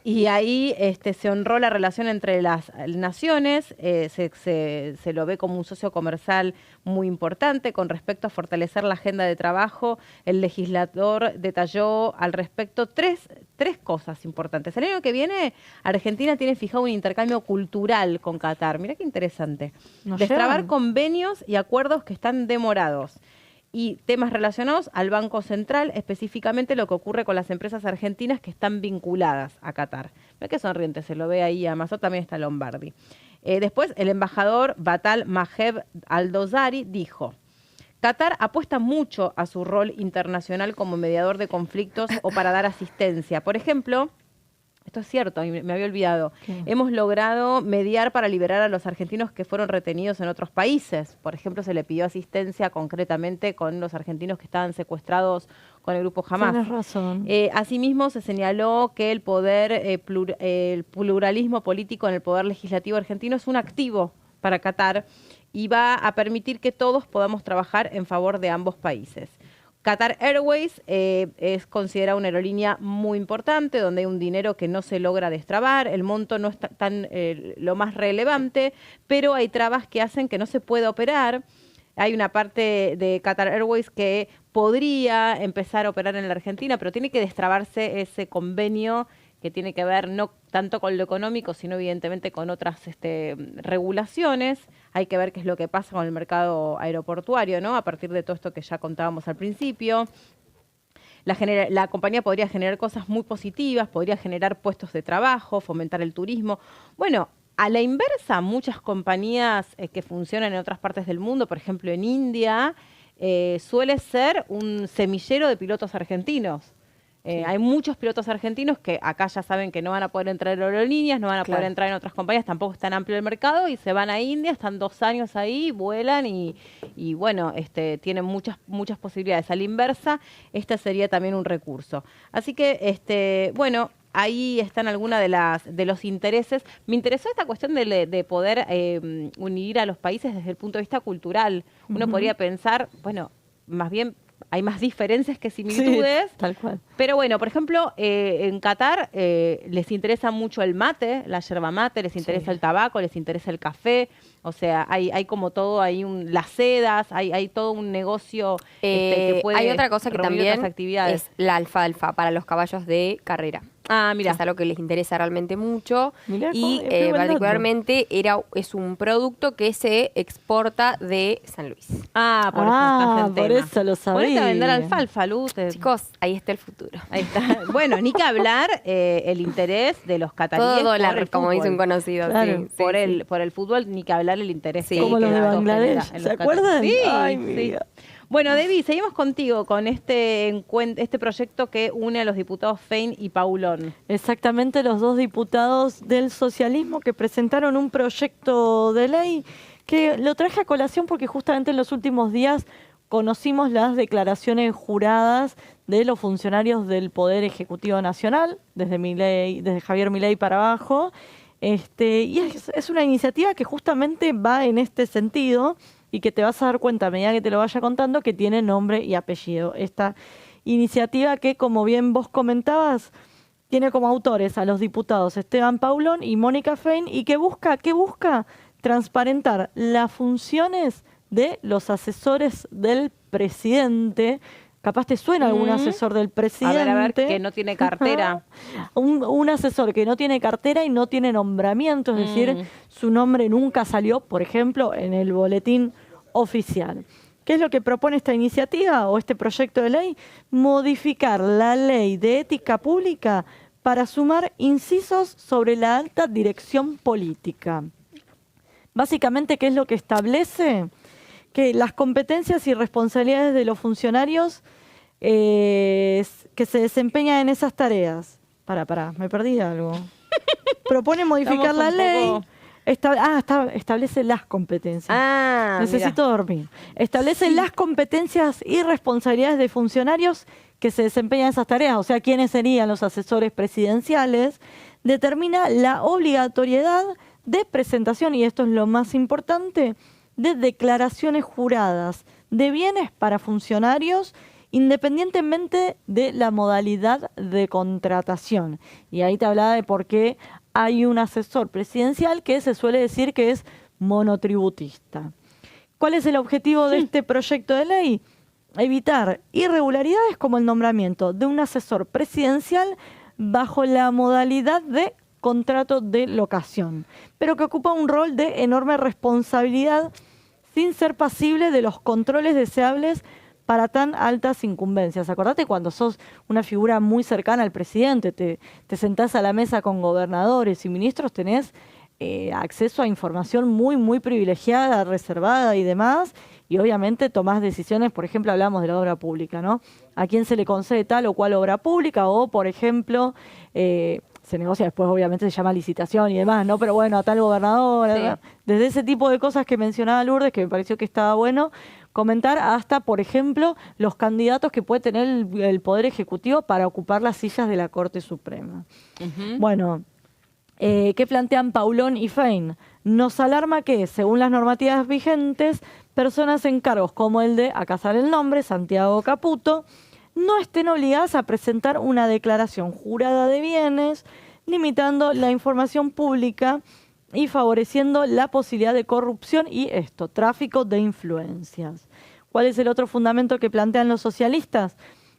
Y ahí se honró la relación entre las naciones, se lo ve como un socio comercial muy importante. Con respecto a fortalecer la agenda de trabajo, el legislador detalló al respecto tres cosas importantes. El año que viene, Argentina tiene fijado un intercambio cultural con Qatar. Mirá qué interesante. Destrabar convenios y acuerdos que están demorados. Y temas relacionados al Banco Central, específicamente lo que ocurre con las empresas argentinas que están vinculadas a Qatar. Ve que sonriente, se lo ve ahí a Mazot, también está Lombardi. Después, el embajador Batal Maheb Aldozari dijo: Qatar apuesta mucho a su rol internacional como mediador de conflictos o para dar asistencia. Por ejemplo, esto es cierto, y me había olvidado. Hemos logrado mediar para liberar a los argentinos que fueron retenidos en otros países. Por ejemplo, se le pidió asistencia concretamente con los argentinos que estaban secuestrados con el grupo Hamas. Tienes razón. Asimismo, se señaló que el poder, el pluralismo político en el poder legislativo argentino es un activo para Qatar y va a permitir que todos podamos trabajar en favor de ambos países. Qatar Airways es considerada una aerolínea muy importante, donde hay un dinero que no se logra destrabar, el monto no es tan lo más relevante, pero hay trabas que hacen que no se pueda operar. Hay una parte de Qatar Airways que podría empezar a operar en la Argentina, pero tiene que destrabarse ese convenio que tiene que ver no tanto con lo económico, sino evidentemente con otras regulaciones. Hay que ver qué es lo que pasa con el mercado aeroportuario, ¿no? A partir de todo esto que ya contábamos al principio. La compañía podría generar cosas muy positivas, podría generar puestos de trabajo, fomentar el turismo. Bueno, a la inversa, muchas compañías que funcionan en otras partes del mundo, por ejemplo en India, suele ser un semillero de pilotos argentinos. Hay muchos pilotos argentinos que acá ya saben que no van a poder entrar en aerolíneas, no van a poder entrar en otras compañías, tampoco es tan amplio el mercado, y se van a India, están 2 años ahí, vuelan y bueno, tienen muchas posibilidades. A la inversa, este sería también un recurso. Así que, bueno, ahí están algunas de los intereses. Me interesó esta cuestión de poder unir a los países desde el punto de vista cultural. Uno podría pensar, bueno, más bien hay más diferencias que similitudes. Sí, tal cual. Pero bueno, por ejemplo, en Qatar les interesa mucho el mate, la yerba mate, les interesa el tabaco, les interesa el café. O sea, hay como todo, hay las sedas, hay todo un negocio que puede hay otra cosa que también actividades. Es la alfalfa para los caballos de carrera. Ah, mira. Es algo que les interesa realmente mucho. Mirá, y qué buen particularmente es un producto que se exporta de San Luis. Ah, por eso está por eso lo sabía. Ponete a vender alfalfa, Luz. Chicos, ahí está el futuro. Ahí está. Bueno, ni que hablar el interés de los cataríes todo dólar, por el como fútbol. dice un conocido. Claro. Sí, por sí. el fútbol, ni que hablar el interés. Sí, como los de da Bangladesh, en los ¿se acuerdan? Sí, Ay, mi sí. vida. Bueno, Debbie, seguimos contigo con este proyecto que une a los diputados Fein y Paulón. Exactamente, los 2 diputados del socialismo que presentaron un proyecto de ley que lo traje a colación porque justamente en los últimos días conocimos las declaraciones juradas de los funcionarios del Poder Ejecutivo Nacional, desde Javier Milei para abajo, y es una iniciativa que justamente va en este sentido y que te vas a dar cuenta a medida que te lo vaya contando que tiene nombre y apellido. Esta iniciativa que, como bien vos comentabas, tiene como autores a los diputados Esteban Paulón y Mónica Fein, y que busca transparentar las funciones de los asesores del presidente. Capaz te suena algún asesor del presidente. A ver, que no tiene cartera. Un asesor que no tiene cartera y no tiene nombramiento, es decir, su nombre nunca salió, por ejemplo, en el boletín oficial. ¿Qué es lo que propone esta iniciativa o este proyecto de ley? Modificar la ley de ética pública para sumar incisos sobre la alta dirección política. Básicamente, ¿qué es lo que establece? Que las competencias y responsabilidades de los funcionarios que se desempeñan en esas tareas. Me perdí algo. Propone modificar la ley. Establece las competencias. Necesito dormir. Establece las competencias y responsabilidades de funcionarios que se desempeñan en esas tareas, o sea, quiénes serían los asesores presidenciales. Determina la obligatoriedad de presentación, y esto es lo más importante, de declaraciones juradas de bienes para funcionarios independientemente de la modalidad de contratación. Y ahí te hablaba de por qué hay un asesor presidencial que se suele decir que es monotributista. ¿Cuál es el objetivo de este proyecto de ley? Evitar irregularidades como el nombramiento de un asesor presidencial bajo la modalidad de contrato de locación, pero que ocupa un rol de enorme responsabilidad sin ser pasible de los controles deseables para tan altas incumbencias. Acordate cuando sos una figura muy cercana al presidente, te sentás a la mesa con gobernadores y ministros, tenés acceso a información muy, muy privilegiada, reservada y demás, y obviamente tomás decisiones, por ejemplo, hablamos de la obra pública, ¿no? ¿A quién se le concede tal o cual obra pública? O, por ejemplo, se negocia después, obviamente se llama licitación y demás, ¿no? Pero bueno, a tal gobernador, sí. Desde ese tipo de cosas que mencionaba Lourdes, que me pareció que estaba bueno comentar, hasta, por ejemplo, los candidatos que puede tener el Poder Ejecutivo para ocupar las sillas de la Corte Suprema. Bueno, ¿qué plantean Paulón y Fein? Nos alarma que, según las normativas vigentes, personas en cargos como el de, acá sale el nombre, Santiago Caputo, no estén obligadas a presentar una declaración jurada de bienes, limitando la información pública y favoreciendo la posibilidad de corrupción y tráfico de influencias. ¿Cuál es el otro fundamento que plantean los socialistas?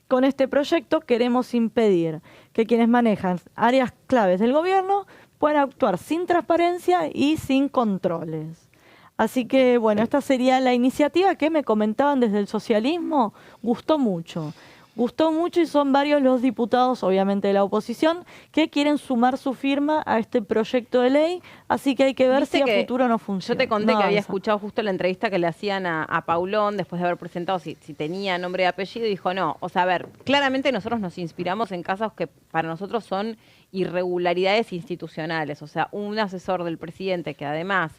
Con este proyecto queremos impedir que quienes manejan áreas claves del gobierno puedan actuar sin transparencia y sin controles. Así que, bueno, esta sería la iniciativa que me comentaban desde el socialismo. Gustó mucho y son varios los diputados, obviamente de la oposición, que quieren sumar su firma a este proyecto de ley, así que hay que ver si a futuro no funciona. Yo te conté que había escuchado justo la entrevista que le hacían a Paulón después de haber presentado si tenía nombre y apellido, y dijo no, o sea, a ver, claramente nosotros nos inspiramos en casos que para nosotros son irregularidades institucionales, o sea, un asesor del presidente que además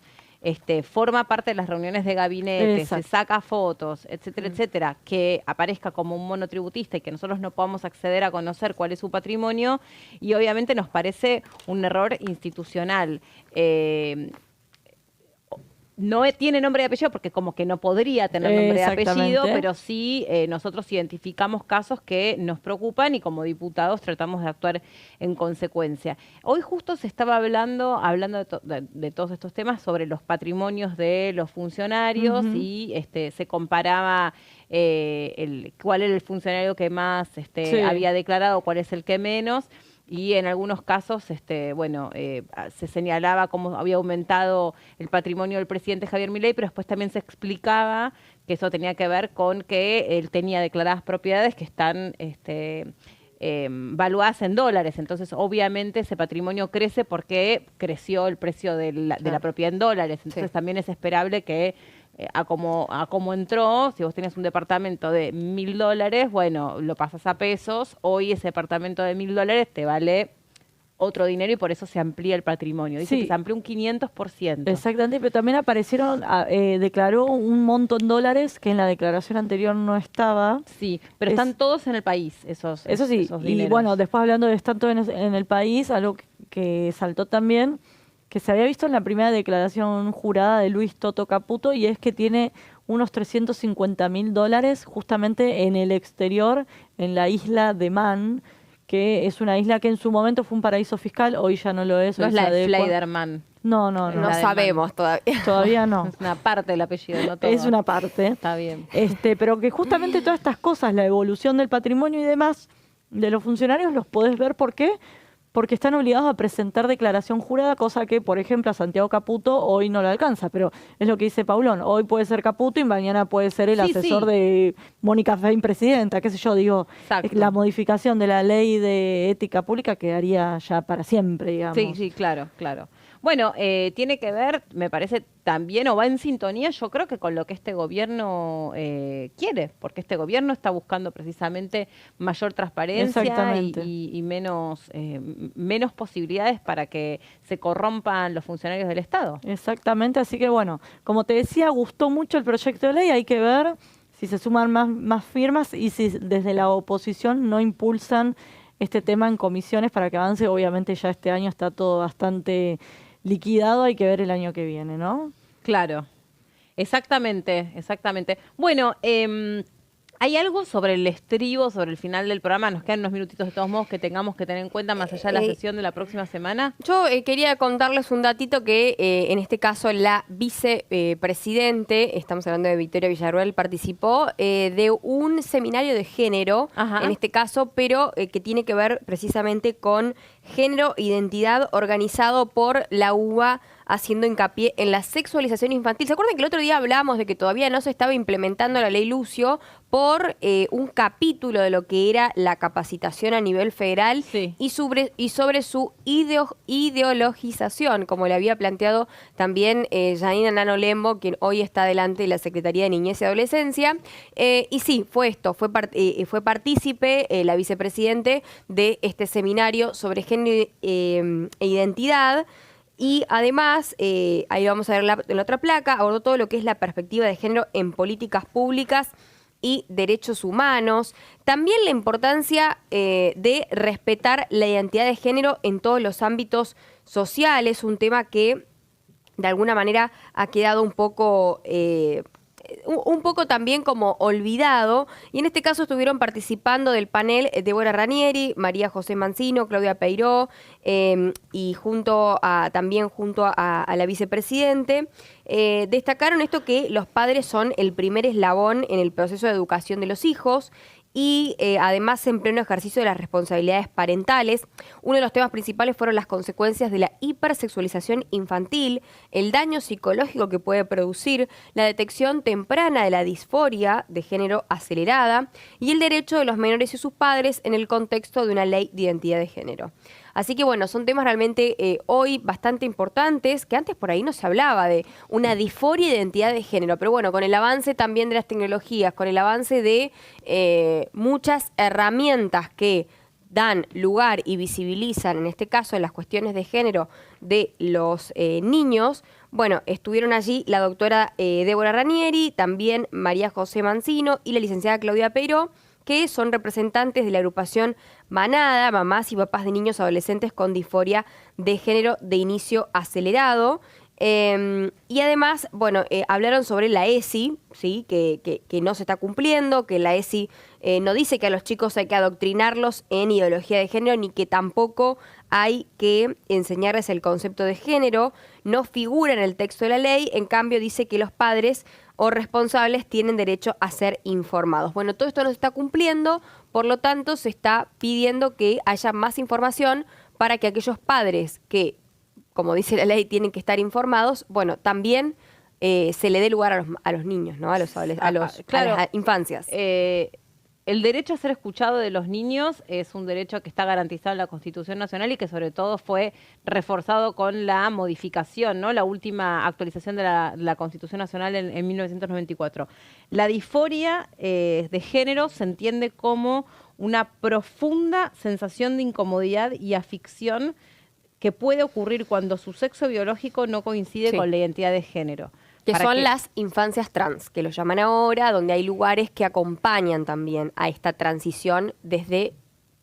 forma parte de las reuniones de gabinete, Exacto. se saca fotos, etcétera, etcétera, que aparezca como un monotributista y que nosotros no podamos acceder a conocer cuál es su patrimonio, y obviamente nos parece un error institucional. No tiene nombre y apellido porque como que no podría tener nombre y apellido, pero sí nosotros identificamos casos que nos preocupan y como diputados tratamos de actuar en consecuencia. Hoy justo se estaba hablando de todos estos temas sobre los patrimonios de los funcionarios y se comparaba cuál era el funcionario que más había declarado, cuál es el que menos. Y en algunos casos, se señalaba cómo había aumentado el patrimonio del presidente Javier Milei, pero después también se explicaba que eso tenía que ver con que él tenía declaradas propiedades que están valuadas en dólares. Entonces, obviamente, ese patrimonio crece porque creció el precio de la propiedad en dólares. Entonces, también es esperable que a como entró, si vos tenés un departamento de $1.000, bueno, lo pasas a pesos, hoy ese departamento de $1.000 te vale otro dinero y por eso se amplía el patrimonio. Dice que se amplió un 500%. Exactamente, pero también declaró un monto en dólares que en la declaración anterior no estaba. Sí, pero están todos en el país esos Eso sí, esos y dineros. bueno, después hablando de estar todos en el país, algo que saltó también, que se había visto en la primera declaración jurada de Luis Toto Caputo, y es que tiene unos $350.000 justamente en el exterior, en la isla de Man, que es una isla que en su momento fue un paraíso fiscal, hoy ya no lo es. No es la de Fleiderman. No. No sabemos todavía. Todavía no. Es una parte del apellido, no todo. Es una parte. Está bien. Pero que justamente todas estas cosas, la evolución del patrimonio y demás de los funcionarios, los podés ver. ¿Por qué? Porque están obligados a presentar declaración jurada, cosa que, por ejemplo, a Santiago Caputo hoy no le alcanza, pero es lo que dice Paulón, hoy puede ser Caputo y mañana puede ser el asesor de Mónica Fein, presidenta, qué sé yo, digo, la modificación de la ley de ética pública quedaría ya para siempre, digamos. Sí, claro. Bueno, tiene que ver, me parece también, o va en sintonía, yo creo que con lo que este gobierno quiere, porque este gobierno está buscando precisamente mayor transparencia y menos posibilidades para que se corrompan los funcionarios del Estado. Exactamente, así que bueno, como te decía, gustó mucho el proyecto de ley, hay que ver si se suman más firmas y si desde la oposición no impulsan este tema en comisiones para que avance. Obviamente ya este año está todo bastante liquidado, hay que ver el año que viene, ¿no? Claro, exactamente. Bueno, ¿Hay algo sobre el estribo, sobre el final del programa? Nos quedan unos minutitos de todos modos que tengamos que tener en cuenta más allá de la sesión de la próxima semana. Yo quería contarles un datito que en este caso la vicepresidente, estamos hablando de Victoria Villarruel, participó de un seminario de género, en este caso, pero que tiene que ver precisamente con género e identidad, organizado por la UBA, haciendo hincapié en la sexualización infantil. ¿Se acuerdan que el otro día hablábamos de que todavía no se estaba implementando la ley Lucio por un capítulo de lo que era la capacitación a nivel federal y sobre su ideologización, como le había planteado también Janina Nano Lembo, quien hoy está delante de la Secretaría de Niñez y Adolescencia? Y sí, fue esto, fue partícipe la vicepresidente de este seminario sobre género e identidad. Y además, ahí vamos a ver en la otra placa, abordó todo lo que es la perspectiva de género en políticas públicas y derechos humanos. También la importancia de respetar la identidad de género en todos los ámbitos sociales, un tema que de alguna manera ha quedado un poco también como olvidado, y en este caso estuvieron participando del panel Débora Ranieri, María José Mancino, Claudia Peiró, y también junto a la vicepresidente, destacaron esto, que los padres son el primer eslabón en el proceso de educación de los hijos, y además en pleno ejercicio de las responsabilidades parentales. Uno de los temas principales fueron las consecuencias de la hipersexualización infantil, el daño psicológico que puede producir, la detección temprana de la disforia de género acelerada y el derecho de los menores y sus padres en el contexto de una ley de identidad de género. Así que bueno, son temas realmente hoy bastante importantes, que antes por ahí no se hablaba de una disforia de identidad de género, pero bueno, con el avance también de las tecnologías, con el avance de muchas herramientas que dan lugar y visibilizan, en este caso, las cuestiones de género de los niños, bueno, estuvieron allí la doctora Débora Ranieri, también María José Mancino y la licenciada Claudia Peiró, que son representantes de la agrupación Manada, mamás y papás de niños adolescentes con disforia de género de inicio acelerado. Y además, bueno, hablaron sobre la ESI, ¿sí? que no se está cumpliendo, que la ESI no dice que a los chicos hay que adoctrinarlos en ideología de género, ni que tampoco hay que enseñarles el concepto de género, no figura en el texto de la ley, en cambio dice que los padres o responsables tienen derecho a ser informados. Bueno, todo esto no se está cumpliendo, por lo tanto se está pidiendo que haya más información para que aquellos padres que, como dice la ley, tienen que estar informados, bueno, también se le dé lugar a los niños, ¿no? A las infancias. El derecho a ser escuchado de los niños es un derecho que está garantizado en la Constitución Nacional y que sobre todo fue reforzado con la modificación, ¿no? La última actualización de la Constitución Nacional en 1994. La disforia de género se entiende como una profunda sensación de incomodidad y aflicción que puede ocurrir cuando su sexo biológico no coincide con la identidad de género. Que son las infancias trans, que lo llaman ahora, donde hay lugares que acompañan también a esta transición desde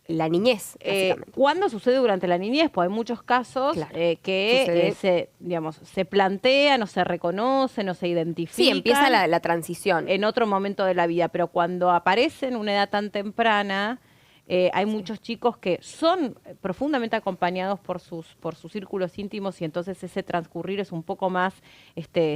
la niñez. ¿Cuándo sucede durante la niñez? Pues hay muchos casos que se plantean o se reconocen o se identifican. Sí, empieza la transición. En otro momento de la vida, pero cuando aparece en una edad tan temprana, hay muchos chicos que son profundamente acompañados por sus círculos íntimos y entonces ese transcurrir es un poco más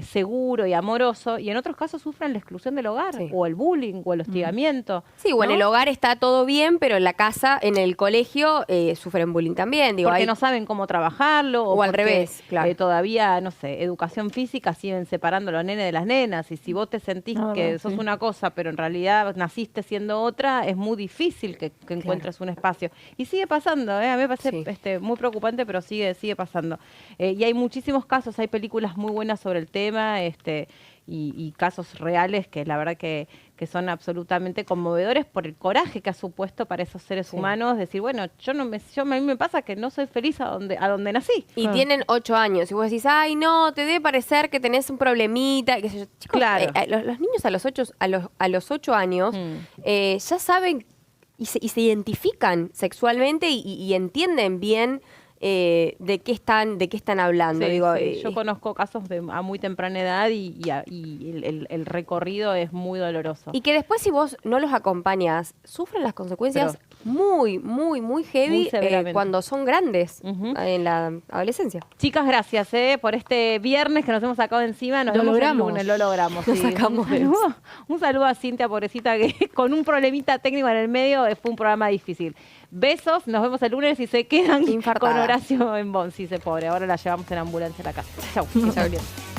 seguro y amoroso, y en otros casos sufren la exclusión del hogar o el bullying o el hostigamiento. Sí, o en el hogar está todo bien, pero en la casa, en el colegio, sufren bullying también. Digo, porque no saben cómo trabajarlo o al revés, claro. Todavía, no sé, educación física siguen separando a los nenes de las nenas, y si vos te sentís que sos una cosa, pero en realidad naciste siendo otra, es muy difícil que encuentres un espacio. Y sigue pasando, a mí me parece muy preocupante, pero sigue pasando. Y hay muchísimos casos, hay películas muy buenas sobre el tema, y casos reales que la verdad que son absolutamente conmovedores por el coraje que ha supuesto para esos seres humanos decir, bueno, a mí me pasa que no soy feliz a donde nací. Y tienen 8 años, y vos decís, ay, no, te debe parecer que tenés un problemita. Qué sé yo. Chicos, claro. Los niños a los 8 años ya saben y se identifican sexualmente y entienden bien de qué están hablando. Sí, Digo, sí. Yo conozco casos a muy temprana edad y el recorrido es muy doloroso. Y que después, si vos no los acompañas, sufren las consecuencias muy, muy, muy heavy cuando son grandes en la adolescencia. Chicas, gracias por este viernes que nos hemos sacado encima. Nos vemos el lunes, lo logramos. Lo Sí. sacamos Un saludo a Cintia, pobrecita, que con un problemita técnico en el medio fue un programa difícil. Besos, nos vemos el lunes y se quedan Infartada. con Horacio en Bonzi, ese pobre. Ahora la llevamos en ambulancia a la casa. Chau. Chau.